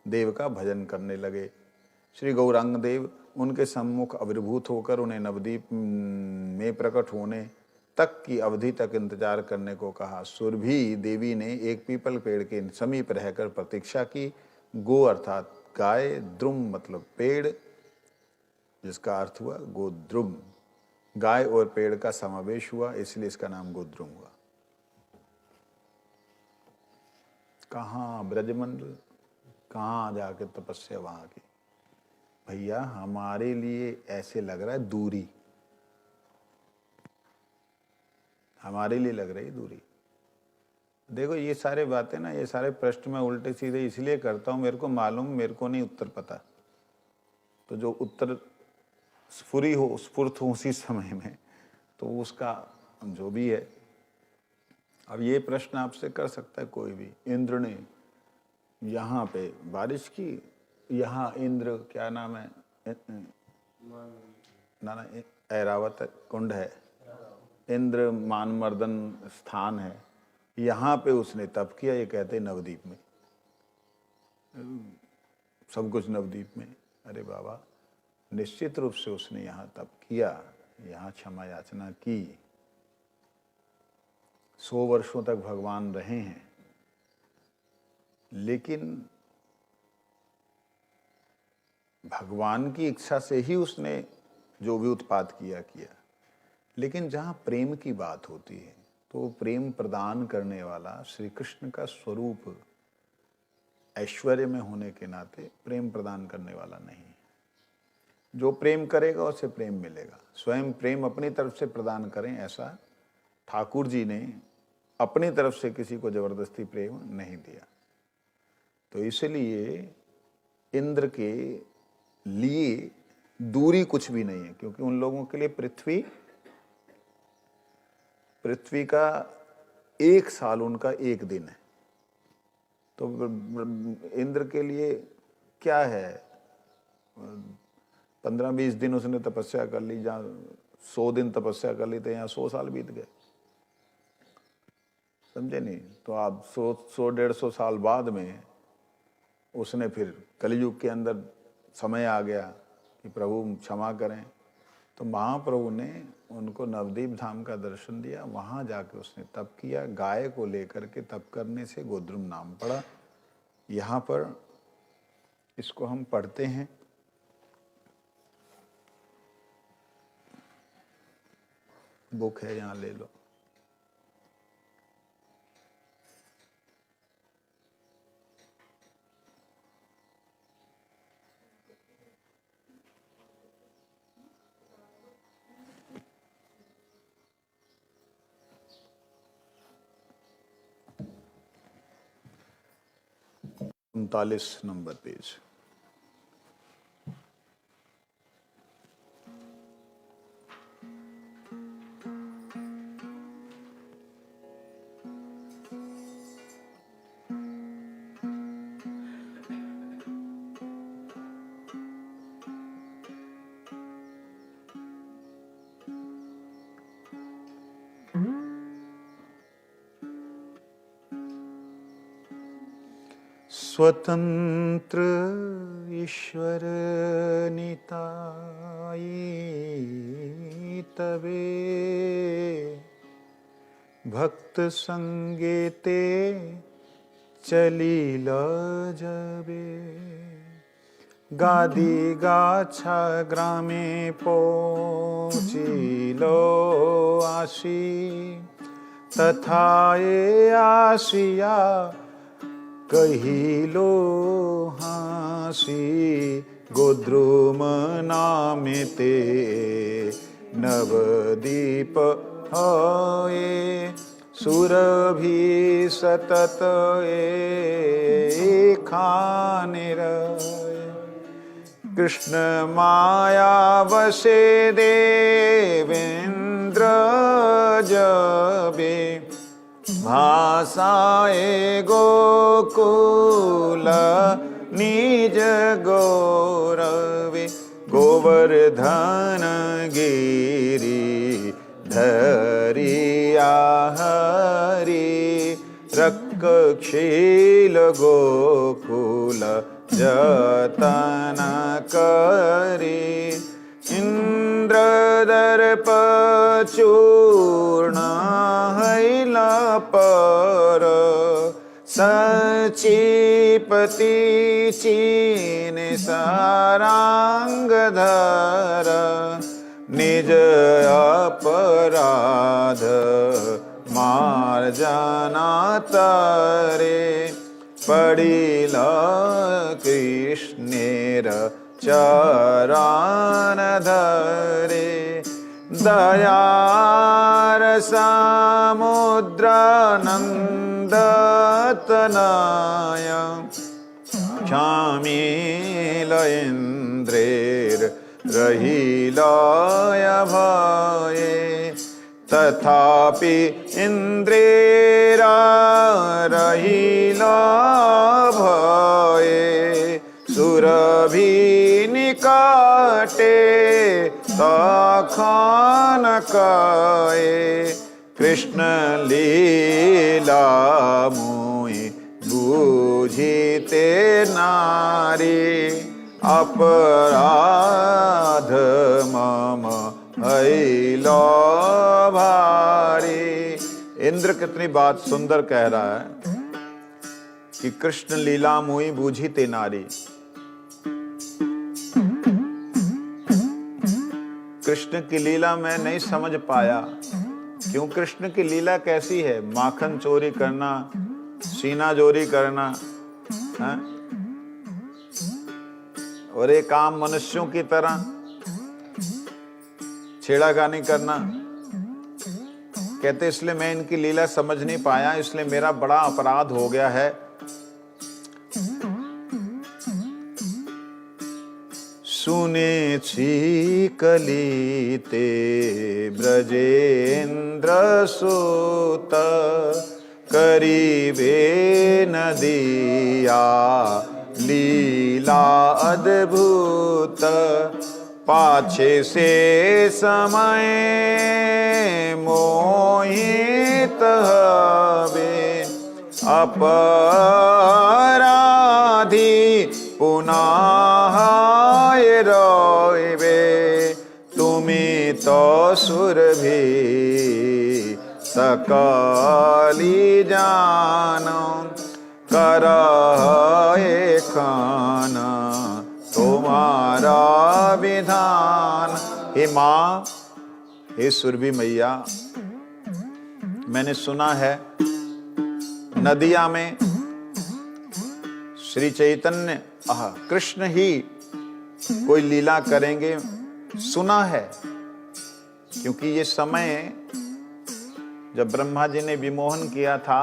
देव का भजन करने लगे। श्री गौरांग देव उनके सम्मुख आविर्भूत होकर उन्हें नवद्वीप में प्रकट होने तक की अवधि तक इंतजार करने को कहा। सुरभि देवी ने एक पीपल पेड़ के समीप रहकर प्रतीक्षा की। गो अर्थात गाय, द्रुम मतलब पेड़, जिसका अर्थ हुआ गोद्रुम। गाय और पेड़ का समावेश हुआ, इसलिए इसका नाम गोद्रुम हुआ। कहाँ ब्रजमंडल, कहाँ जाके तपस्या वहां की। भैया हमारे लिए ऐसे लग रहा है दूरी, हमारे लिए लग रही दूरी। देखो ये सारे बातें ना, ये सारे प्रश्न मैं उल्टे सीधे इसलिए करता हूँ, मेरे को मालूम, मेरे को नहीं उत्तर पता। तो जो उत्तर स्फुर्त हो उसी समय में, तो उसका जो भी है। अब ये प्रश्न आपसे कर सकता है कोई भी, इंद्र ने यहाँ पे बारिश की, यहाँ इंद्र क्या नाम है, ना ऐरावत कुंड है, इंद्र मानमर्दन स्थान है, यहाँ पे उसने तप किया। ये कहते हैं नवद्वीप में, सब कुछ नवद्वीप में। अरे बाबा, निश्चित रूप से उसने यहाँ तप किया, यहाँ क्षमा याचना की। 100 वर्षों तक भगवान रहे हैं, लेकिन भगवान की इच्छा से ही उसने जो भी उत्पात किया। लेकिन जहाँ प्रेम की बात होती है, तो प्रेम प्रदान करने वाला श्री कृष्ण का स्वरूप ऐश्वर्य में होने के नाते प्रेम प्रदान करने वाला नहीं। जो प्रेम करेगा उसे प्रेम मिलेगा। स्वयं प्रेम अपनी तरफ से प्रदान करें, ऐसा ठाकुर जी ने अपनी तरफ से किसी को जबरदस्ती प्रेम नहीं दिया। तो इसलिए इंद्र के लिए दूरी कुछ भी नहीं है, क्योंकि उन लोगों के लिए पृथ्वी का 1 साल उनका 1 दिन है। तो इंद्र के लिए क्या है, 15-20 दिन उसने तपस्या कर ली, जहाँ 100 दिन तपस्या कर ली, तो यहाँ 100 साल बीत गए। समझे नहीं? तो आप 100-150 साल बाद में उसने फिर कलयुग के अंदर समय आ गया कि प्रभु क्षमा करें, तो महाप्रभु ने उनको नवद्वीप धाम का दर्शन दिया। वहाँ जाके उसने तप किया। गाय को लेकर के तप करने से गोद्रुम नाम पड़ा। यहाँ पर इसको हम पढ़ते हैं। बुक है, यहाँ ले लो। उनतालीस नंबर पेज। स्वतंत्र ईश्वर निताई तबे, भक्त संगेते चलील जबे। गादी गाछा ग्रामे पहुँचिलो आशी, तथा ए आशिया कहिलो हासी। गोद्रुम नामेते नवदीप होए, सुरभि सतत खाने रहे। कृष्ण माया वसे देवेंद्र जबे, भाषाए गोकुल निज गौरवे। गोवर्धन गिरि धर हरि रक्षील गोकुल जतन करी इंद्रदर्प चूर्ण हैला पर सचीपति चीन सारांग धर निज अपराध मार्जना तरे पड़िल कृष्णेर चरण धरे दयार समुद्र नंदतनय क्षामील इंद्रेर रहिलय भये तथापि इंद्रेरा रहिला भये सुरभि निकटे तखन कये कृष्ण लीला मुई बूझिते नारी अपराध मम हैलो भारी। इंद्र कितनी बात सुंदर कह रहा है कि कृष्ण लीला मुई बूझी ते नारी। कृष्ण की लीला मैं नहीं समझ पाया। क्यों? कृष्ण की लीला कैसी है? माखन चोरी करना, सीना चोरी करना है? और एक आम मनुष्यों की तरह छेड़ागानी करना। कहते इसलिए मैं इनकी लीला समझ नहीं पाया, इसलिए मेरा बड़ा अपराध हो गया है। सुने कलीते ब्रजेन्द्र सुत करीबे नदिया लीला अद्भुत पाछे से समय मोहित हवे अपराधी पुनः रोइबे तुमी तो सुरभि सकली जानो करहे खान तुम्हारा विधान। हे माँ, हे सुरभि मैया, मैंने सुना है नदिया में श्री चैतन्य कृष्ण ही कोई लीला करेंगे, सुना है। क्योंकि ये समय जब ब्रह्मा जी ने विमोहन किया था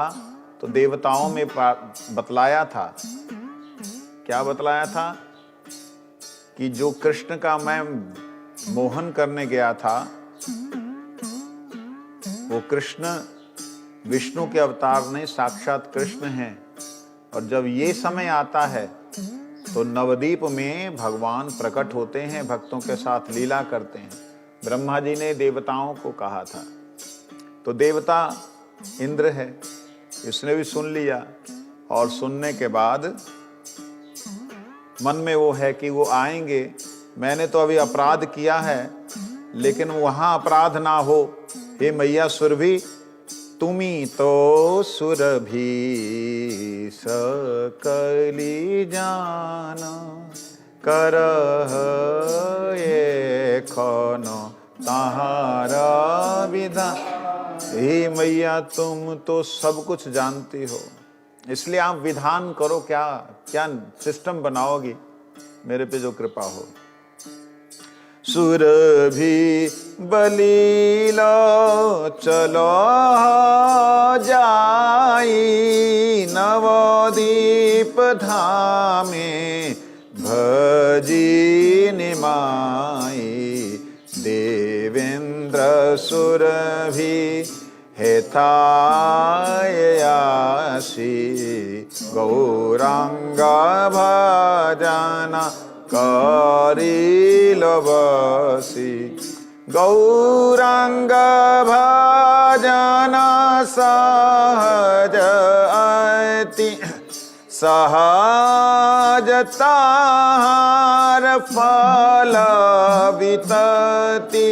तो देवताओं में बतलाया था। क्या बतलाया था? कि जो कृष्ण का मैं मोहन करने गया था वो कृष्ण विष्णु के अवतार नहीं, साक्षात कृष्ण हैं। और जब ये समय आता है तो नवदीप में भगवान प्रकट होते हैं, भक्तों के साथ लीला करते हैं। ब्रह्मा जी ने देवताओं को कहा था, तो देवता इंद्र है, इसने भी सुन लिया। और सुनने के बाद मन में वो है कि वो आएंगे। मैंने तो अभी अपराध किया है, लेकिन वहां अपराध ना हो। हे मैया सुरभि, तुमी तो सुरभि सकली जाना करहे खन ताहारा विधान। हे मैया, तुम तो सब कुछ जानती हो, इसलिए आप विधान करो। क्या क्या सिस्टम बनाओगी मेरे पे जो कृपा हो। सुरभि बलीला चलो जाई नवदीप धामे भजी निमाई देवेंद्र सुरभि हेतायासी गौरांग भजना करिलवसी गौरांग भजन सहज अति सहजतार फल वितति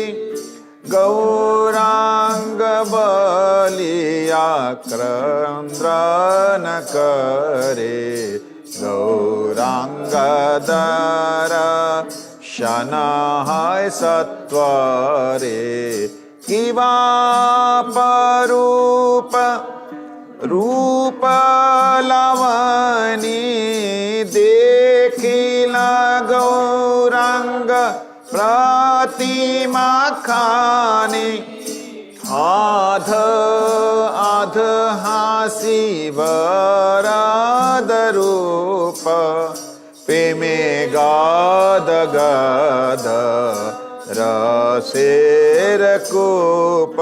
गौरांग बलिया क्रंद्र न करे गौरांग दर्शन है सत्वरे किवा परूप रूप लवनी देखिला गौरांग प्रतिमा खाने आध आध हासी वरद रूप प्रेमे गाद गाद रसेर कूप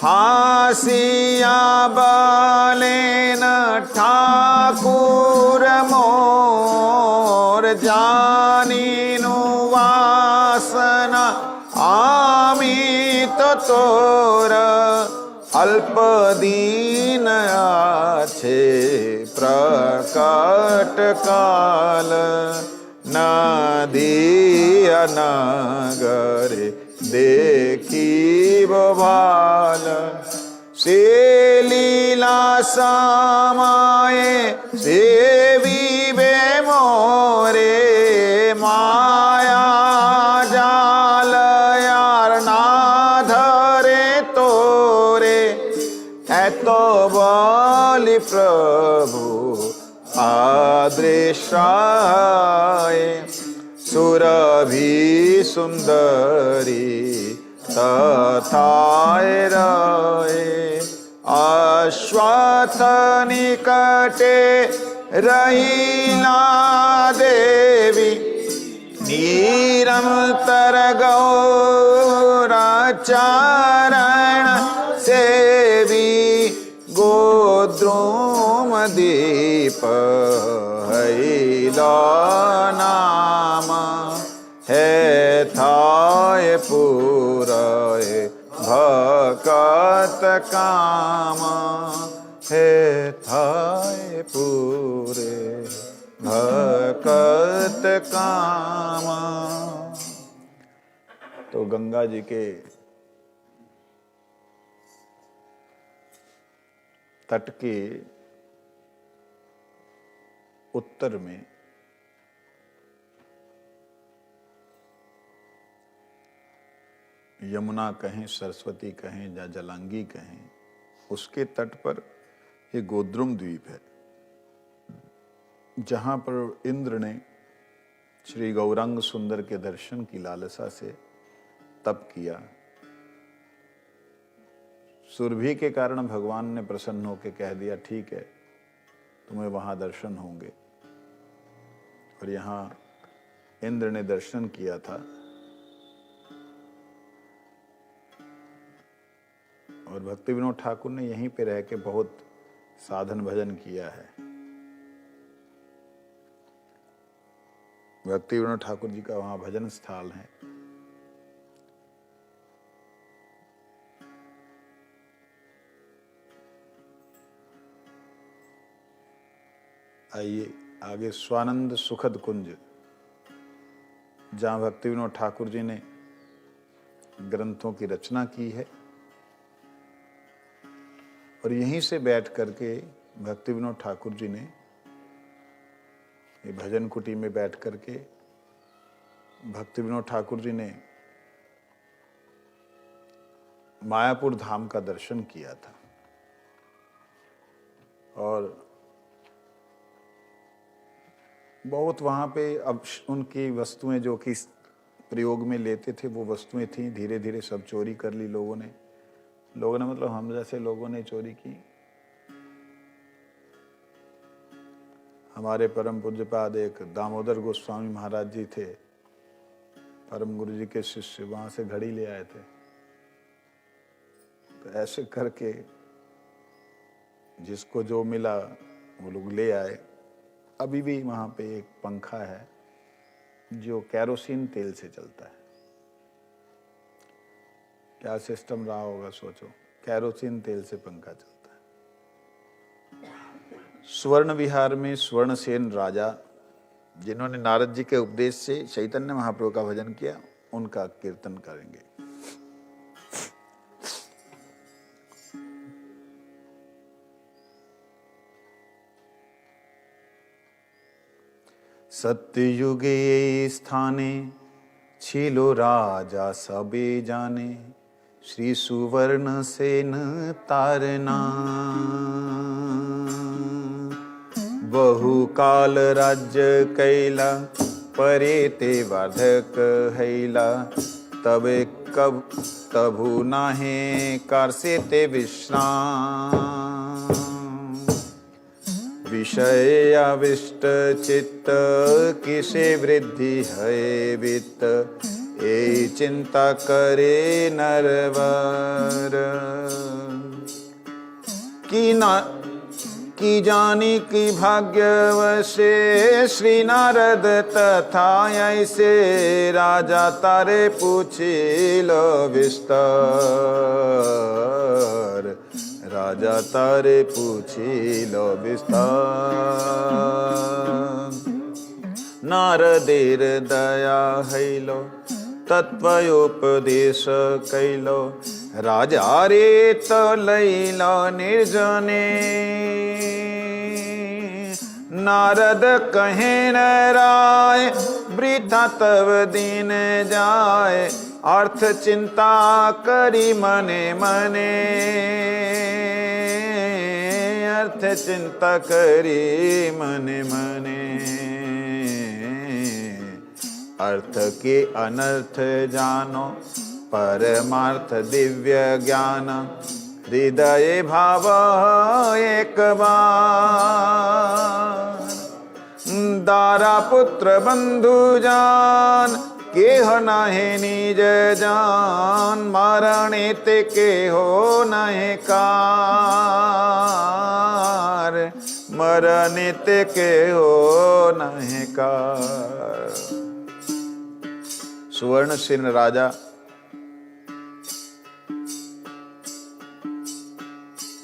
हासिया बालेन ठाकुर मोर जानिनु वासना आमित तोर अल्प दीन आछे प्रकट काल नदी अनागरे देखी भाल से लीला समाये सेवी बे मोरे माया जाल यार ना धरे तोरे एतो बोली प्रभु आदृशाय सुरभि सुंदरी तथाय राय अश्वत्थ निकटे रहीला देवी निरंतर गौराचरण सेवी गोद्रुम दीप हैला नाम है थाय पूराय भकत काम है थाय पूरे भकत काम। तो गंगा जी के तट के उत्तर में यमुना कहें, सरस्वती कहें या जलांगी कहें, उसके तट पर ये गोद्रुम द्वीप है, जहां पर इंद्र ने श्री गौरांग सुंदर के दर्शन की लालसा से तप किया। सुरभि के कारण भगवान ने प्रसन्न होकर कह दिया, ठीक है, तुम्हें वहां दर्शन होंगे। और यहाँ इंद्र ने दर्शन किया था और भक्ति विनोद ठाकुर ने यहीं पे रह के बहुत साधन भजन किया है। भक्ति विनोद ठाकुर जी का वहां भजन स्थल है। आइए आगे स्वानंद सुखद कुंज, जहां भक्ति विनोद ठाकुर जी ने ग्रंथों की रचना की है और यहीं से बैठ करके भक्ति विनोद ठाकुर जी ने ये भजन कुटी में बैठ करके भक्ति विनोद ठाकुर जी ने मायापुर धाम का दर्शन किया था। और बहुत वहाँ पे अब उनकी वस्तुएं जो कि प्रयोग में लेते थे वो वस्तुएं थी, धीरे धीरे सब चोरी कर ली लोगों ने मतलब हम जैसे लोगों ने चोरी की। हमारे परम पूज्यपाद एक दामोदर गोस्वामी महाराज जी थे, परम गुरु जी के शिष्य, वहाँ से घड़ी ले आए थे। तो ऐसे करके जिसको जो मिला वो लोग ले आए। अभी भी वहाँ पे एक पंखा है जो कैरोसिन तेल से चलता है। क्या सिस्टम रहा होगा सोचो, कैरोसिन तेल से पंखा चलता है। स्वर्ण विहार में स्वर्णसेन राजा, जिन्होंने नारद जी के उपदेश से चैतन्य महाप्रभु का भजन किया, उनका कीर्तन करेंगे। सत्ययुगे स्थाने छिलो राजा सबे जाने, श्री सुवर्ण सेन तारना। बहुकाल राज्य कैला, परे ते वार्धक हैला, तबे कब तभु नाहे कारसे ते विश्राम। विषय आविष्ट चित्त, किसे वृद्धि है वित्त, ए चिंता करे नरवर। की जानी की भाग्यवशे, श्री नारद तथा ऐसे, राजा तारे पूछिलो विस्तार। राजा तारे पूछिलो विस्तार। नारदेर दया हैलो, तत्वोपदेश कैलो, राजा रे तो लैलो निर्जने। नारद कहे न राय, वृथा तब दिन जाए, अर्थ चिंता करी मने मने। अर्थ चिंता करी मने मने। अर्थ के अनर्थ जानो, परमार्थ दिव्य ज्ञान, हृदय भाव एक बार। दारा पुत्र बंधु जान, केह नाहे निज जान, मरणे ते केहो नाहे कार। मरणे ते केहो नाहे कार। सुवर्णसेन राजा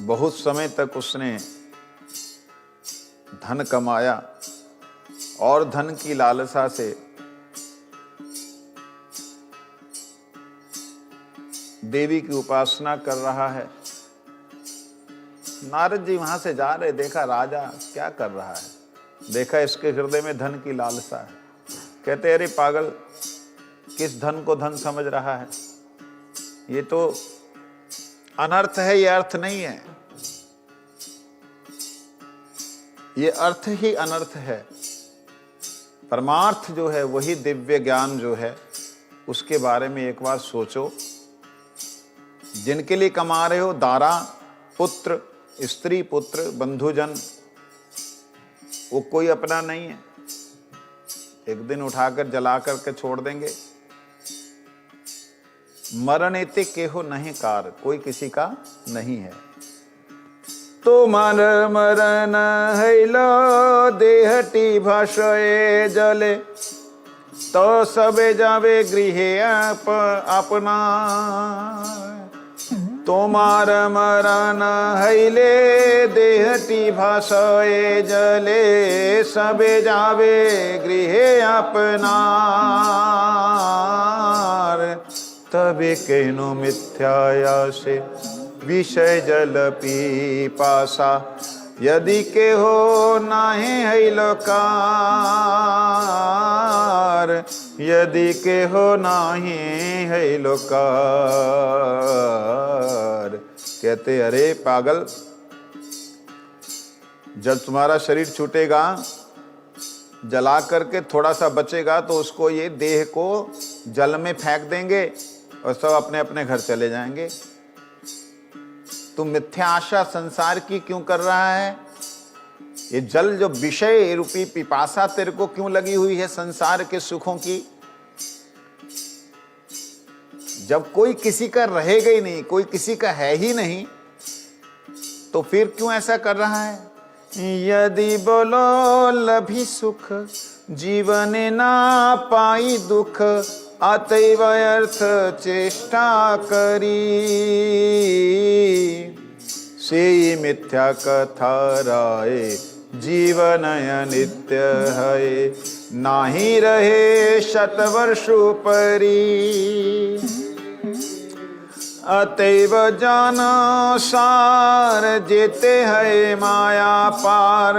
बहुत समय तक उसने धन कमाया और धन की लालसा से देवी की उपासना कर रहा है। नारद जी वहां से जा रहे, देखा राजा क्या कर रहा है, देखा इसके हृदय में धन की लालसा है। कहते अरे पागल, किस धन को धन समझ रहा है, ये तो अनर्थ है, ये अर्थ नहीं है, ये अर्थ ही अनर्थ है। परमार्थ जो है वही दिव्य ज्ञान जो है, उसके बारे में एक बार सोचो। जिनके लिए कमा रहे हो, दारा पुत्र, स्त्री पुत्र, बंधुजन, वो कोई अपना नहीं है, एक दिन उठाकर जला करके छोड़ देंगे। मरणेते केहो नहीं कार, कोई किसी का नहीं है। तो मर मरण हैलो, देहटी भाषे जले, तो सबे जावे गृहे अपना। तोमार मरण हैले, देहटी भाषे जले, सबे जावे गृहे अपना। तबे केनो मिथ्यायासे, विषय जल पीपासा, यदि के हो नाहे हैलो कार। यदि के हो नाहे हैलो कार। कहते अरे पागल, जब तुम्हारा शरीर छूटेगा, जला करके थोड़ा सा बचेगा, तो उसको ये देह को जल में फेंक देंगे और सब अपने अपने घर चले जाएंगे। तुम मिथ्या आशा संसार की क्यों कर रहा है? ये जल जो विषय रूपी पिपासा तेरे को क्यों लगी हुई है संसार के सुखों की? जब कोई किसी का रहेगा ही नहीं, कोई किसी का है ही नहीं, तो फिर क्यों ऐसा कर रहा है? यदि बोलो लभी सुख, जीवन ना पाई दुख, अतैव अर्थ चेष्टा करी, से मिथ्या कथा राय, जीवन नित्य है, नाही रहे शतवर्षु परी। अतैव जान सार, जेते है माया पार,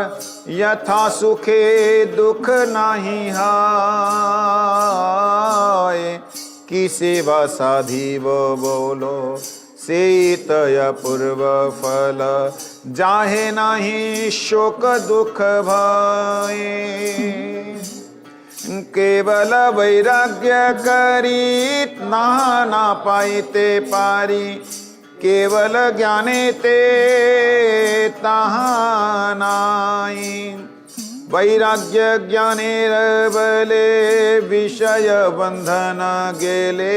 यथा सुखे दुख नाही हाय। की सेवा साधी वो बोलो, से तय पूर्व फल, जाहे नाही शोक दुख भय। केवल वैराग्य करी, ना पाईते पारी, केवल ज्ञाने ते ताहा नाई। वैराग्य ज्ञाने बले, विषय बंधन गेले,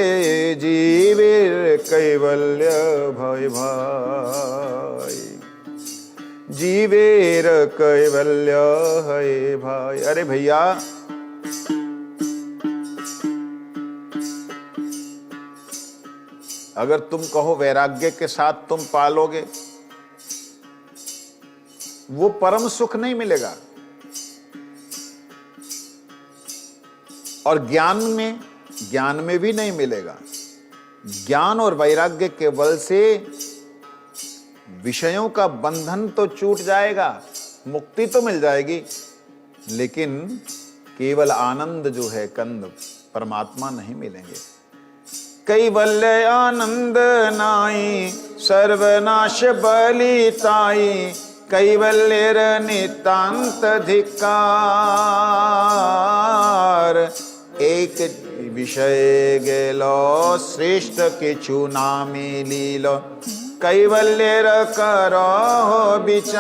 जीवेर कैवल्य भय भाई, जीवेर कैवल्य है भाई। अरे भैया, अगर तुम कहो वैराग्य के साथ तुम पालोगे, वो परम सुख नहीं मिलेगा। और ज्ञान में भी नहीं मिलेगा। ज्ञान और वैराग्य के बल से विषयों का बंधन तो छूट जाएगा, मुक्ति तो मिल जाएगी, लेकिन केवल आनंद जो है कंद परमात्मा नहीं मिलेंगे। कैवल्य आनंद नाई, सर्वनाश बलिताई, कैवल्यर नितांत धिक्कार। एक विषय गेलो, श्रेष्ठ किछु ना मिलिलो, कैवल्यर करो विचार।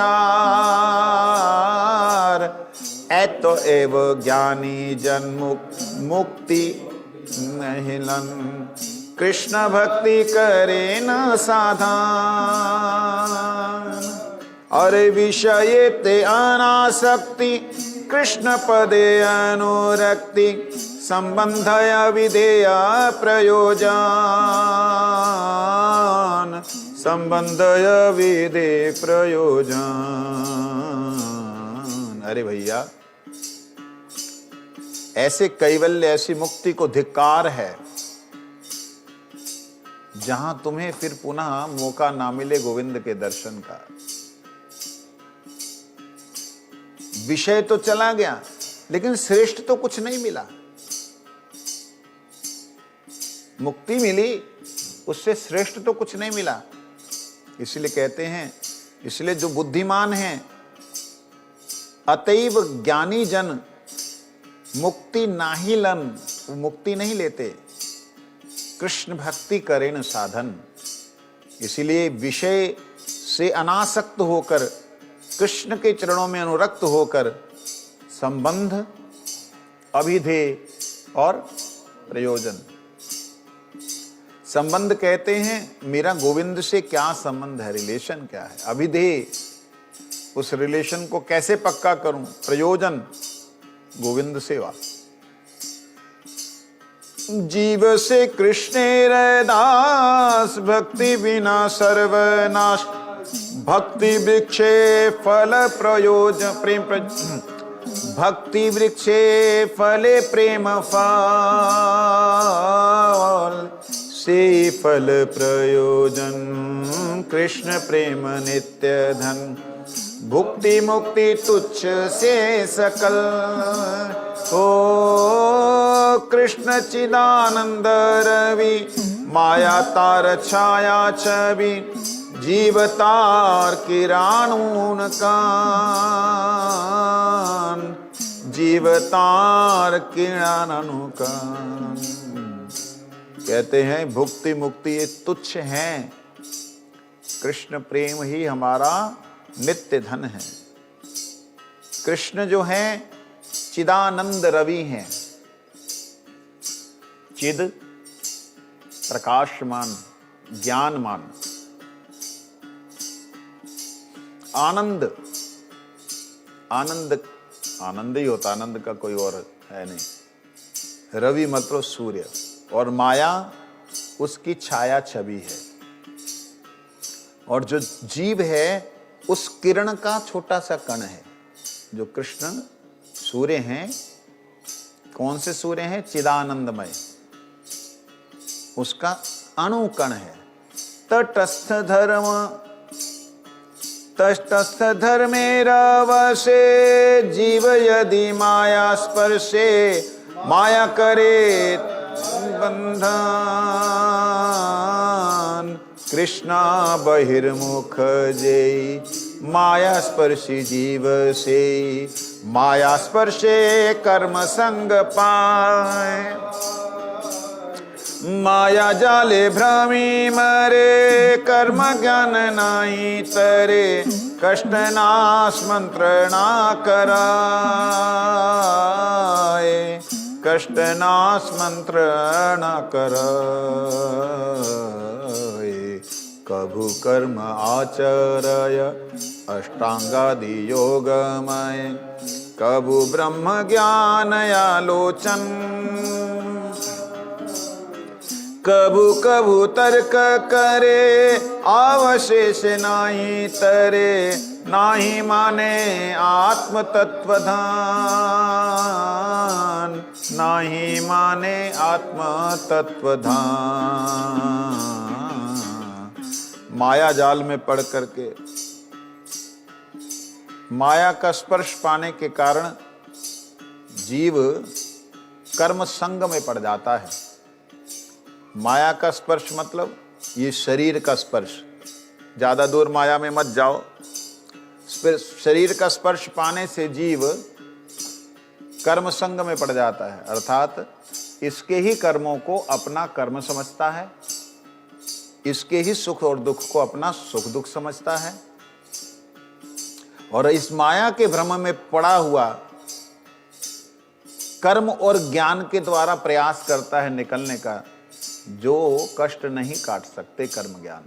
एतो एव ज्ञानी जन मुक्ति महिलन, कृष्ण भक्ति करे न साधन। और विषय ते अनासक्ति, कृष्ण पदे अनुरक्ति, संबंध अविधेय प्रयोजन, संबंध अविधेय प्रयोजन। अरे भैया, ऐसे कैवल्य, ऐसी मुक्ति को धिक्कार है, जहां तुम्हें फिर पुनः मौका ना मिले गोविंद के दर्शन का। विषय तो चला गया, लेकिन श्रेष्ठ तो कुछ नहीं मिला। मुक्ति मिली, उससे श्रेष्ठ तो कुछ नहीं मिला। इसलिए कहते हैं, इसलिए जो बुद्धिमान हैं, अतैव ज्ञानी जन मुक्ति नाही लन, वो मुक्ति नहीं लेते, कृष्ण भक्ति करें साधन। इसलिए विषय से अनासक्त होकर, कृष्ण के चरणों में अनुरक्त होकर, संबंध, अभिधेय और प्रयोजन। संबंध कहते हैं मेरा गोविंद से क्या संबंध है, रिलेशन क्या है। अभिधेय, उस रिलेशन को कैसे पक्का करूं। प्रयोजन, गोविंद सेवा। जीव से कृष्णेर दास, भक्ति बिना सर्वनाश। भक्ति वृक्षे फल प्रयोजन, प्रेम भक्ति वृक्षे फले प्रेम फल, से फल प्रयोजन, कृष्ण प्रेम नित्य धन। भुक्ति मुक्ति तुच्छ से सकल, ओ कृष्ण चिदानंद रवि, माया तार छाया छवि, जीवतार किराणून कान, जीवतार किराणु कान। कहते हैं भुक्ति मुक्ति ये तुच्छ हैं, कृष्ण प्रेम ही हमारा नित्य धन है। कृष्ण जो हैं चिदानंद रवि हैं, चिद प्रकाशमान, ज्ञानमान। आनंद, आनंद आनंद ही होता, आनंद का कोई और है नहीं। रवि मतलब सूर्य, और माया उसकी छाया छवि है, और जो जीव है उस किरण का छोटा सा कण है। जो कृष्ण सूर्य हैं, कौन से सूर्य हैं? चिदानंदमय, उसका अणु कण है। तटस्थ धर्मेरवशे जीव यदि माया स्पर्शे माया करे बंधन। कृष्णा बहिर्मुख जय माया स्पर्शी जीव से माया स्पर्शे कर्म संग पाए। माया जाले भ्रमी मरे कर्म ज्ञान नाही तरे कष्ट नाश मंत्र ना कराए। कष्ट नाश मंत्र न कराए। कभु कर्म आचरय अष्टांगादि योगमय कभु ब्रह्म ज्ञान आलोचन। कभु कभु तर्क करे अवशेष नाही तरे नाही माने आत्म तत्वधान। नाही माने आत्म तत्वधान। माया जाल में पड़ करके माया का स्पर्श पाने के कारण जीव कर्म संग में पड़ जाता है। माया का स्पर्श मतलब ये शरीर का स्पर्श। ज्यादा दूर माया में मत जाओ। शरीर का स्पर्श पाने से जीव कर्म संग में पड़ जाता है, अर्थात इसके ही कर्मों को अपना कर्म समझता है, इसके ही सुख और दुख को अपना सुख दुख समझता है, और इस माया के भ्रम में पड़ा हुआ कर्म और ज्ञान के द्वारा प्रयास करता है निकलने का, जो कष्ट नहीं काट सकते कर्म ज्ञान।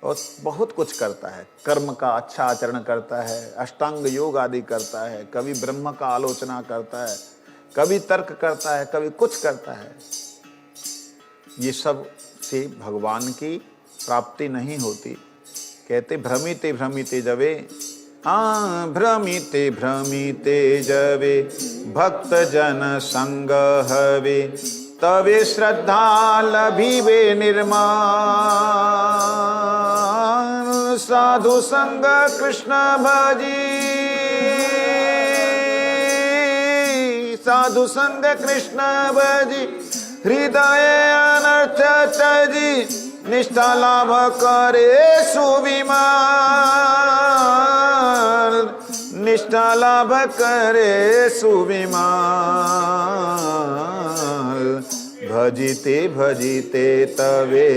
और बहुत कुछ करता है, कर्म का अच्छा आचरण करता है, अष्टांग योग आदि करता है, कभी ब्रह्म का आलोचना करता है, कभी तर्क करता है, कभी कुछ करता है। ये सब से भगवान की प्राप्ति नहीं होती। कहते भ्रमिते भ्रमिते जवे, हाँ भ्रमिते भ्रमिते जवे भक्त जन संग हवे तवे श्रद्धा लभिवे निर्माण। साधु संग कृष्ण भजी, साधु संग कृष्ण भजी हृदय अनर्थ तजी निष्ठा लाभ करे सुविमान। निष्ठा लाभ करे सुविमान। भजिते भजिते तवे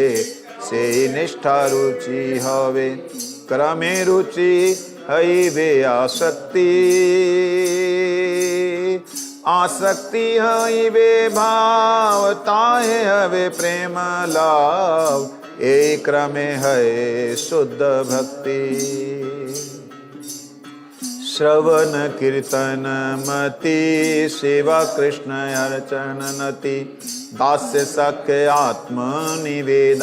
से निष्ठा रुचि हवे क्रमे रुचि हईवे आसक्ति। आसक्ति हईवे भाव ताहे हवे प्रेम लाभ एक क्रमे है शुद्ध भक्ति। श्रवण कीर्तन मति सेवा कृष्ण अर्चन नति दास्य सख्य आत्म निवेदन।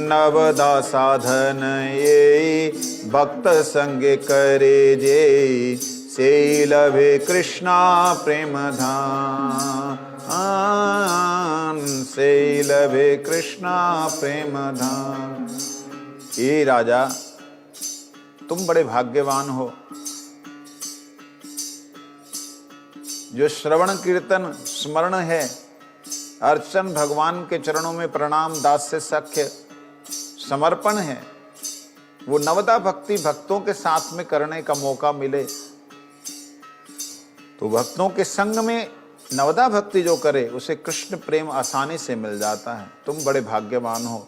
नवदा साधन ये भक्त संग करे जे से लभे कृष्णा प्रेम धाम। से लभे कृष्णा प्रेम धाम। ये राजा तुम बड़े भाग्यवान हो जो श्रवण कीर्तन स्मरण है, अर्चन भगवान के चरणों में प्रणाम दास्य सख्य समर्पण है, वो नवदा भक्ति भक्तों के साथ में करने का मौका मिले तो भक्तों के संग में नवदा भक्ति जो करे उसे कृष्ण प्रेम आसानी से मिल जाता है। तुम बड़े भाग्यवान हो,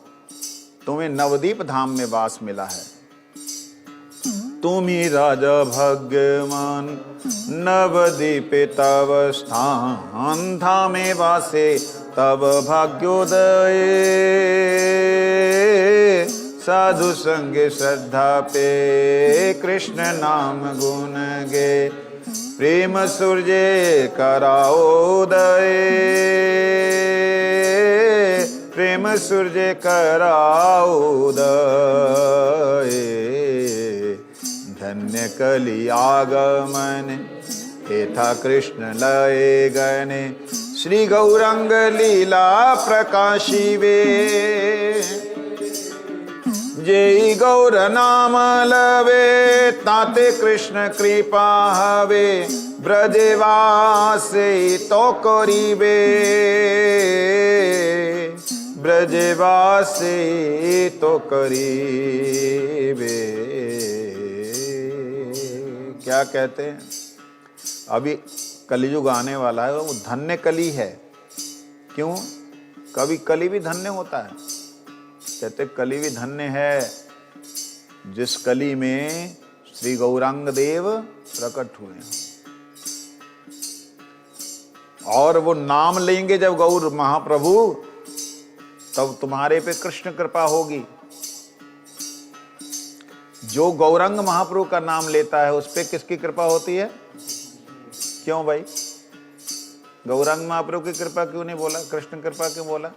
तुम्हें नवदीप धाम में वास मिला है। तुम्ही राजा भाग्यवान नवदीपे तव स्थान धामे वासे तव भाग्योदय। साधु संगे श्रद्धा पे कृष्ण नाम गुण गे प्रेम सूर्य कराओ उदय, प्रेम सूर्य कराओ उदय। धन्य कलि आगमन हेथा कृष्ण लय गने, श्री गौरंग लीला प्रकाशिवे। जेई गौर नाम लवे ताते कृष्ण कृपा हवे, ब्रजवासे तो करीबे, ब्रजवासे तो करीबे। क्या कहते हैं, अभी कलियुग आने वाला है, वो धन्य कली है। क्यों? कभी कली भी धन्य होता है। कहते कली भी धन्य है जिस कली में श्री गौरांग देव प्रकट हुए हैं। और वो नाम लेंगे जब गौर महाप्रभु, तब तुम्हारे पे कृष्ण कृपा होगी। जो गौरंग महाप्रभु का नाम लेता है उस पे किसकी कृपा होती है? क्यों भाई? गौरंग महाप्रभु की कृपा क्यों नहीं बोला? कृष्ण कृपा क्यों बोला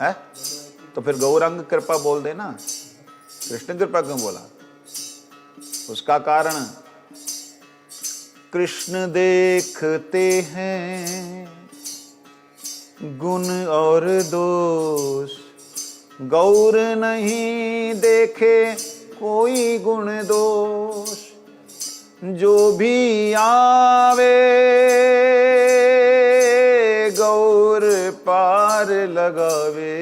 है? तो फिर गौरंग कृपा बोल देना, कृष्ण कृपा क्यों बोला? उसका कारण कृष्ण देखते हैं गुण और दोष, गौर नहीं देखे कोई गुण दोष। जो भी आवे गौर पार लगावे,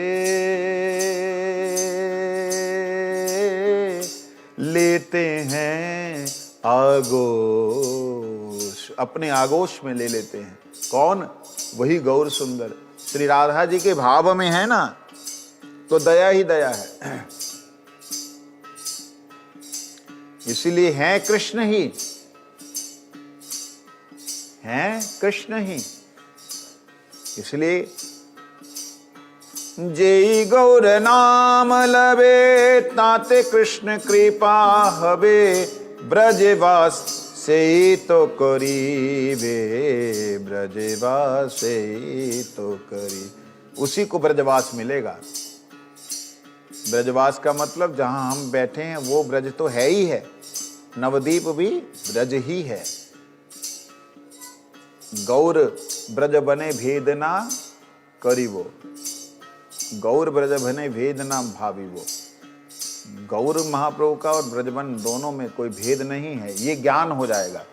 लेते हैं आगोश, अपने आगोश में ले लेते हैं। कौन? वही गौर सुंदर श्री राधा जी के भाव में है ना, तो दया ही दया है। इसीलिए हैं कृष्ण ही, हैं कृष्ण ही। इसलिए जेई गौर नाम लवे ताते कृष्ण कृपा हवे, ब्रजवास से तो करीबे, ब्रजवास से तो करी, उसी को ब्रजवास मिलेगा। ब्रजवास का मतलब जहां हम बैठे हैं वो ब्रज तो है ही है, नवदीप भी ब्रज ही है। गौर ब्रज बने भेद ना करीबो, गौर ब्रज बने भेद ना भाविबो। गौर महाप्रभु का और ब्रजबन दोनों में कोई भेद नहीं है, ये ज्ञान हो जाएगा।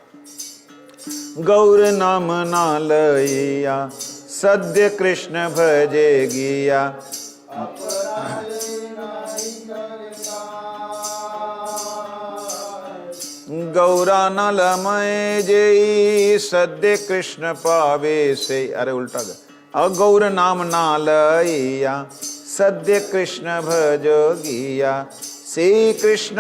गौर नाम ना लइया सद्य कृष्ण भजे गिया, गौरा नलमय जेई सद्य कृष्ण पावे से। अरे उल्टा गया। गौर नाम ना लइया सद्य कृष्ण भज गिया, से कृष्ण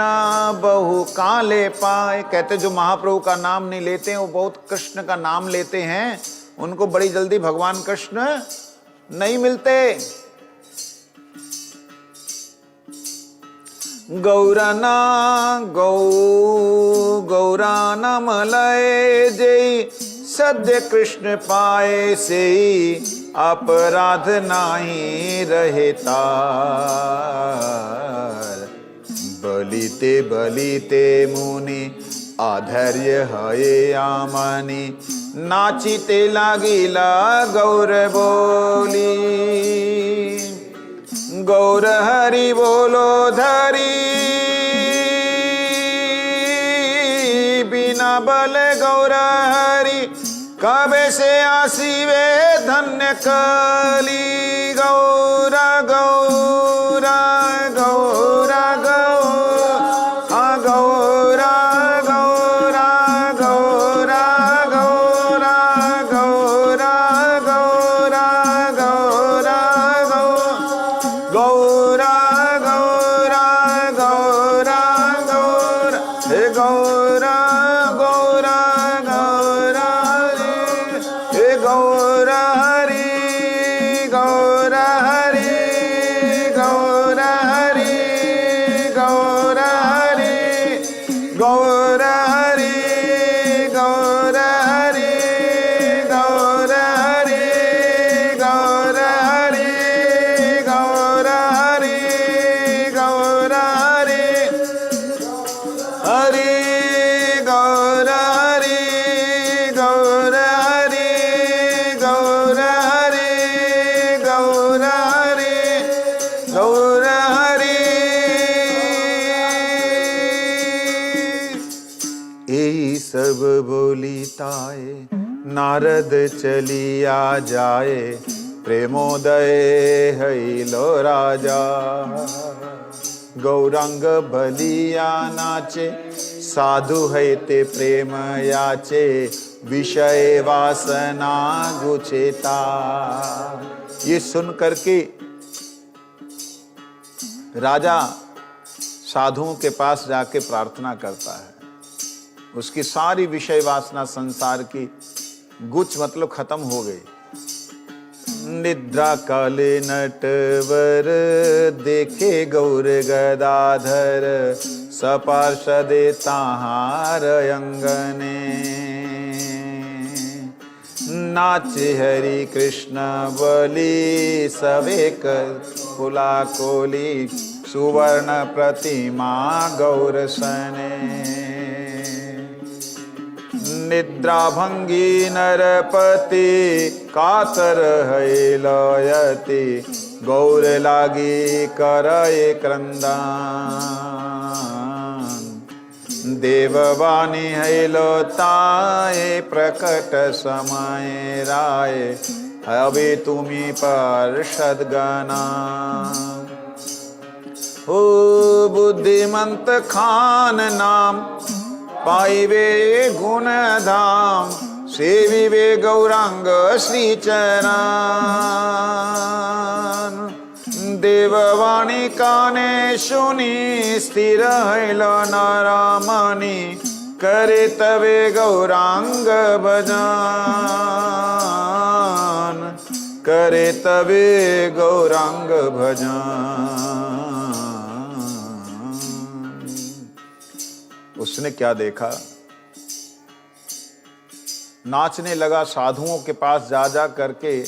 बहु काले पाए। कहते जो महाप्रभु का नाम नहीं लेते हैं वो बहुत कृष्ण का नाम लेते हैं, उनको बड़ी जल्दी भगवान कृष्ण नहीं मिलते। गौराना गौराना मलय जय सद्य कृष्ण पाए, से अपराध नाही रहता। बलिते बलिते मुनि आधर्य हये आमानी, नाचिते लागिला गौर बोली। गौर हरि बोलो धरी, बिना बल गौर हरि कबे से आसीवे धन्य कली। गौरा गौरा गौरा गौरा गौरा गौरा गौरा गौरा गौरा गौरा गौरा गौरा गौरा गौरा गौरा हे गौरा गौरा गौरा हे गौरा हरि गौरा हरि गौरा हरि तब बोली ताए, नारद चलिया जाए, प्रेमोदय हैलो राजा। गौरांग बलिया नाचे, साधु है ते प्रेम याचे, विषय वासना गुचेता। ये सुन करके राजा साधुओं के पास जाके प्रार्थना करता है। उसकी सारी विषय वासना संसार की गुच मतलब खत्म हो गई। निद्रा काले नटवर देखे गौर गदाधर, सपार्षदे ताहार अंगने। नाचे हरि कृष्ण बलि, सवे फुला कोली, सुवर्ण प्रतिमा गौर सने। निद्रा भंगी नरपति, कातर है लयति, गौर लागी करए क्रंदन। देववाणी है लोताए, प्रकट समय राय, हवे तुम्ही पार्षद गणा। हो बुद्धिमंत खान नाम, पाइवे गुण धाम, सेविवे गौरांग श्री चरण। देववाणी काने सुनी, स्थिर हैल नारामणि, करे तवे गौरांग भजन, करे तवे गौरांग भजन। उसने क्या देखा, नाचने लगा, साधुओं के पास जा जा करके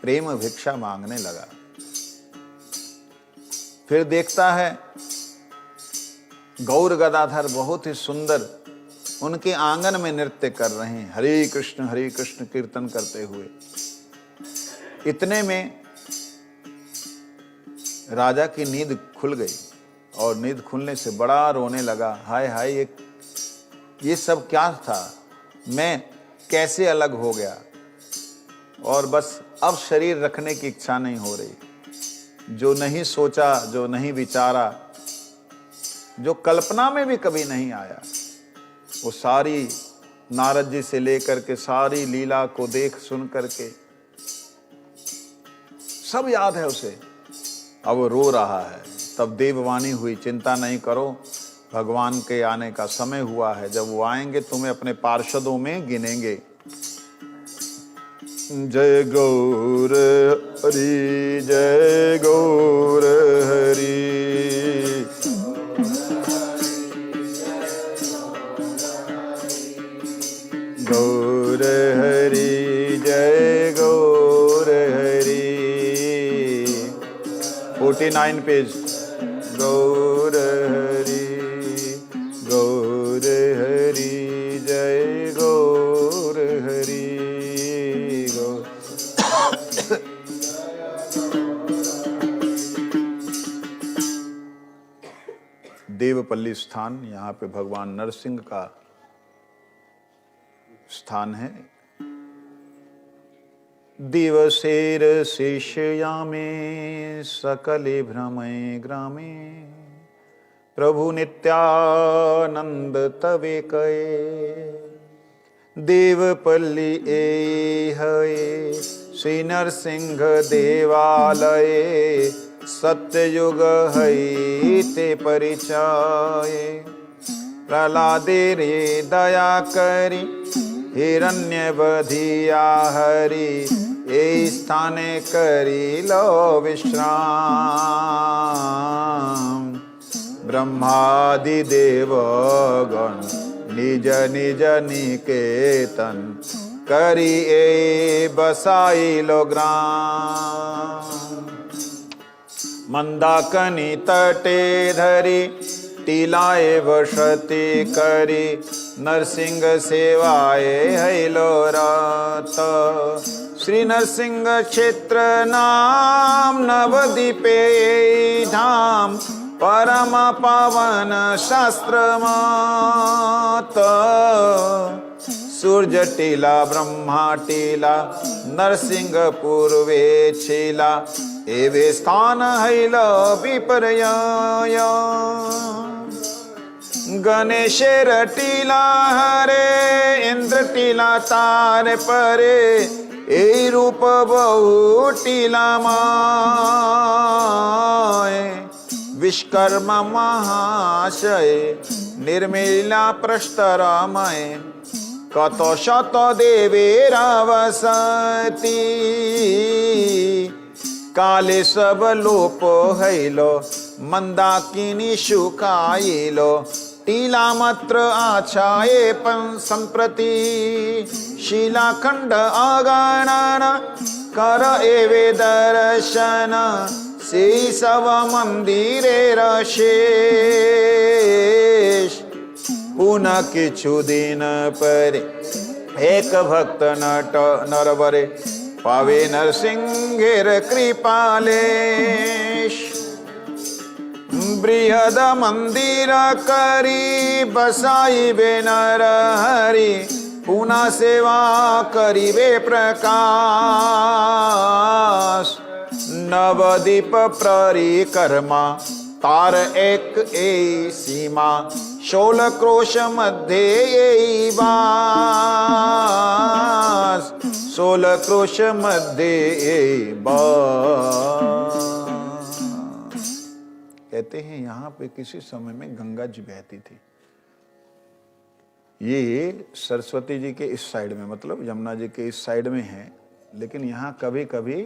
प्रेम भिक्षा मांगने लगा। फिर देखता है गौर गदाधर बहुत ही सुंदर उनके आंगन में नृत्य कर रहे हैं, हरे कृष्ण कीर्तन करते हुए। इतने में राजा की नींद खुल गई और नींद खुलने से बड़ा रोने लगा। हाय हाय, ये सब क्या था, मैं कैसे अलग हो गया, और बस अब शरीर रखने की इच्छा नहीं हो रही। जो नहीं सोचा, जो नहीं विचारा, जो कल्पना में भी कभी नहीं आया, वो सारी नारद जी से लेकर के सारी लीला को देख सुन करके सब याद है उसे। अब वो रो रहा है। तब देववाणी हुई, चिंता नहीं करो, भगवान के आने का समय हुआ है, जब वो आएंगे तुम्हें अपने पार्षदों में गिनेंगे। जय गौर हरि, जय गौर हरि। गौर हरि, जय गौर हरि। 49 पेज। गौर हरि, गौर हरि, जय गौर हरि। देवपल्ली स्थान, यहाँ पे भगवान नरसिंह का स्थान है। दिवसेर शिष्यामे, सकले भ्रमे ग्रामे, प्रभु नित्यानंद तवे कये। देवपल्ली है श्री नरसिंह देवालय, सत्ययुग है ते परिचय। प्रहलादे रे दया करी, हिरण्य बधिया हरि, ए स्थाने करी लो विश्राम। ब्रह्मादि देवगण निज निज निकेतन, करी ए बसाई लो ग्राम। मंदाकिनी तटे धरी, टीलाए वसति करी, नरसिंह सेवाए हैलो रात। श्री नरसिंह क्षेत्र नाम, नवद्वीपे धाम, परम पावन शास्त्र मात सूर्य टीला ब्रह्मा टीला नरसिंहपुर वे छीला एवे स्थान हैल विपर्यय गणेशेर टीला हरे इंद्र टीला तार परे ए रूप बहु टीला माय विश्वकर्म महाशय निर्मिला प्रस्तरमय कत शत देवेरावसती काले सब लोप हैलो मंदाकिनी शुकायलो टीला मात्र आछाए संप्रति शिलाखंड अगणन कर एवे दर्शन से सब मंदिरे शेष पुनः किछु दिन पर एक भक्त नट नरवरे पावे नरसिंहेर कृपालेश बृहद मंदिर करी बसाइबे नर हरि पुनः सेवा करिबे प्रकाश नवदीप परिक्रमा तार एक ए सीमा 16 क्रोश मध्य ए बास 16 क्रोश मध्य ए बास। कहते हैं यहाँ पे किसी समय में गंगा जी बहती थी। ये सरस्वती जी के इस साइड में मतलब यमुना जी के इस साइड में है, लेकिन यहाँ कभी कभी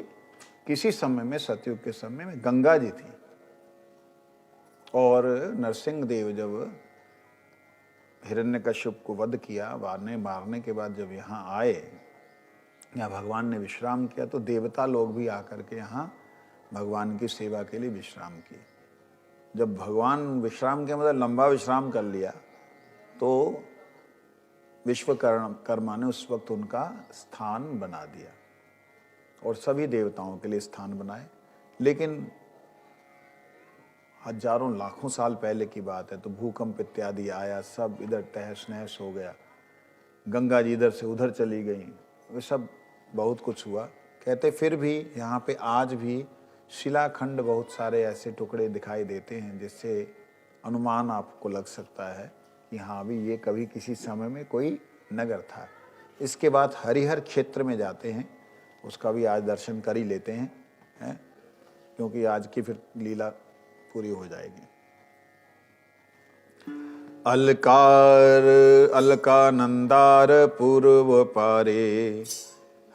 किसी समय में सतयुग के समय में गंगा जी थी। और नरसिंह देव जब हिरण्यकश्यप को वध किया, मारने के बाद जब यहाँ आए, यहाँ भगवान ने विश्राम किया, तो देवता लोग भी आकर के यहाँ भगवान की सेवा के लिए विश्राम किए। जब भगवान विश्राम के मतलब लंबा विश्राम कर लिया, तो विश्वकर्मा ने उस वक्त उनका स्थान बना दिया और सभी देवताओं के लिए स्थान बनाए। लेकिन हजारों लाखों साल पहले की बात है, तो भूकंप इत्यादि आया, सब इधर तहस नहस हो गया, गंगा जी इधर से उधर चली गई, वो सब बहुत कुछ हुआ। कहते फिर भी यहाँ पे आज भी शिलाखंड बहुत सारे ऐसे टुकड़े दिखाई देते हैं जिससे अनुमान आपको लग सकता है कि हाँ भी ये कभी किसी समय में कोई नगर था। इसके बाद हरिहर क्षेत्र में जाते हैं, उसका भी आज दर्शन कर ही लेते हैं, क्योंकि आज की फिर लीला पूरी हो जाएगी। अलकानंदार पूर्व पारे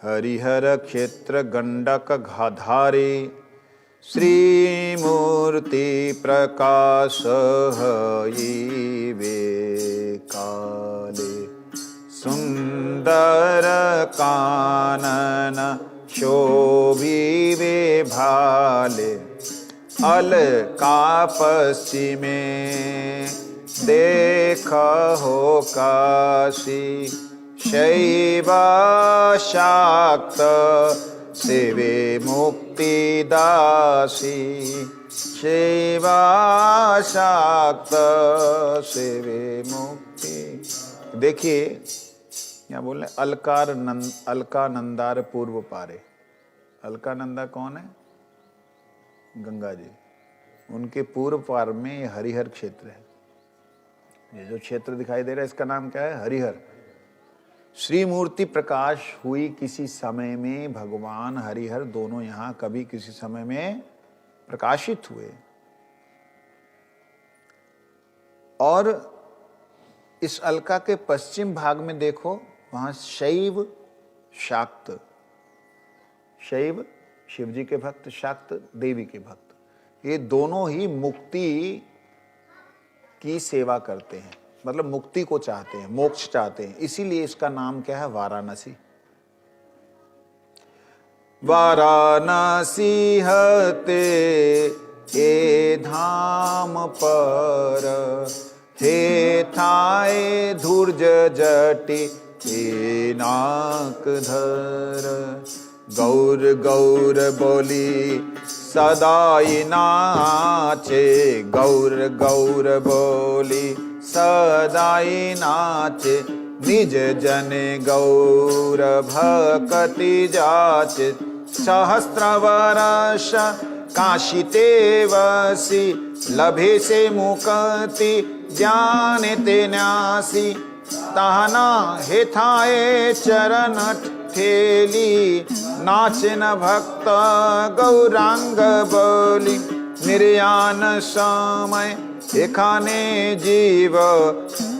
हरिहर क्षेत्र गंडक घाधारे श्री मूर्ति प्रकाश वे काले सुंदर कानन शोभिवे भाले अलका पश्चिमे देख हो काशी शैवा शाक्त सेवे मुक्ति दासी शैवा शाक्त सेवे मुक्ति। देखिए यहाँ बोल रहे अलकानंदार पूर्व पारे। अलकानंदा कौन है? गंगा जी। उनके पूर्व पार में हरिहर क्षेत्र है। ये जो क्षेत्र दिखाई दे रहा है इसका नाम क्या है? हरिहर। श्री मूर्ति प्रकाश हुई किसी समय में, भगवान हरिहर दोनों यहाँ कभी किसी समय में प्रकाशित हुए। और इस अलका के पश्चिम भाग में देखो, वहां शैव शाक्त, शैव शिव जी के भक्त, शाक्त देवी के भक्त, ये दोनों ही मुक्ति की सेवा करते हैं, मतलब मुक्ति को चाहते हैं, मोक्ष चाहते हैं। इसीलिए इसका नाम क्या है? वाराणसी। वाराणसी हते ए धाम पर हे थाए धूर्ज जटी ए नाक धर गौर गौर बोली सदाई नाचे, गौर गौर बोली सदाई नाचे, निज जन गौर भक्ति जाचे, सहस्त्र वर्ष काशी ते वसी, लभे से मुक्ति ज्ञान ते न्यासी, ताना हेथाए चरण ठेली, नाचन भक्त गौरांग बोली, निर्यान समय एखाने जीव,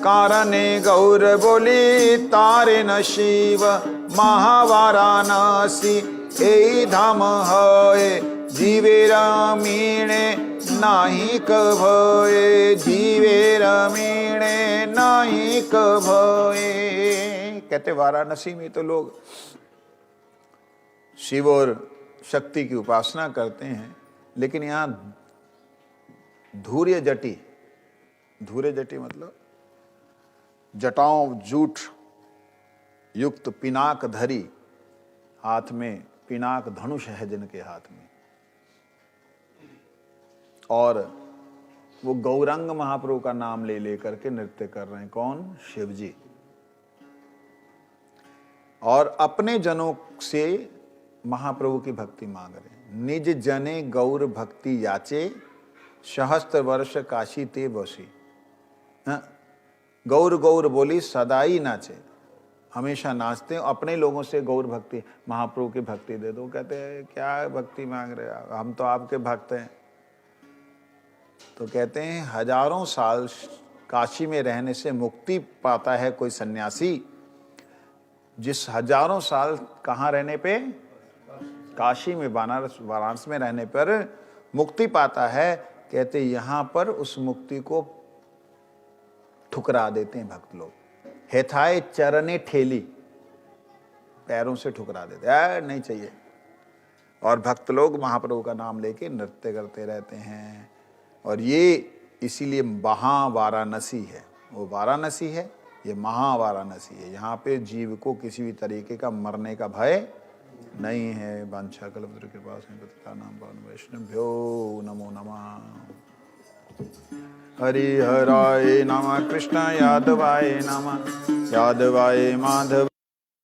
कारणे गौर बोली तारे न शिव, महावाराणसी ए धाम होए, जीवेर मीणे नाही कभये, जीवेर मीणे नाही कभये। कहते वाराणसी में तो लोग शिव और शक्ति की उपासना करते हैं, लेकिन यहाँ धूर्य जटी, धूर्य जटी मतलब जटाओं जूठ युक्त पिनाक धरी, हाथ में पिनाक धनुष है जिनके हाथ में, और वो गौरांग महाप्रभु का नाम ले लेकर के नृत्य कर रहे हैं। कौन? शिव जी। और अपने जनों से महाप्रभु की भक्ति मांग रहे हैं। निज जने गौर भक्ति याचे, सहस्त्र वर्ष काशी ते बसी। गौर गौर बोली सदाई नाचे, हमेशा नाचते हैं। अपने लोगों से गौर भक्ति, महाप्रभु की भक्ति दे दो। कहते हैं क्या भक्ति मांग रहे हैं, हम तो आपके भक्त हैं। तो कहते हैं हजारों साल काशी में रहने से मुक्ति पाता है कोई सन्यासी, जिस हजारों साल कहाँ रहने पे? काशी में, वाराणसी में रहने पर मुक्ति पाता है। कहते यहाँ पर उस मुक्ति को ठुकरा देते हैं भक्त लोग। हेथाए चरणे ठेली, पैरों से ठुकरा देते, नहीं चाहिए। और भक्त लोग महाप्रभु का नाम लेके नृत्य करते रहते हैं। और ये इसीलिए महावाराणसी है, वो वाराणसी है, ये महावाराणसी है। यहाँ पे जीव को किसी भी तरीके का मरने का भय नहीं है। वांछा कल्पतरु कृपा सिंधु नाम पावन वैष्णवभ्यो नमो नमः। हरिहराय नमः, कृष्ण यादवाय नमः, यादवाय माधव।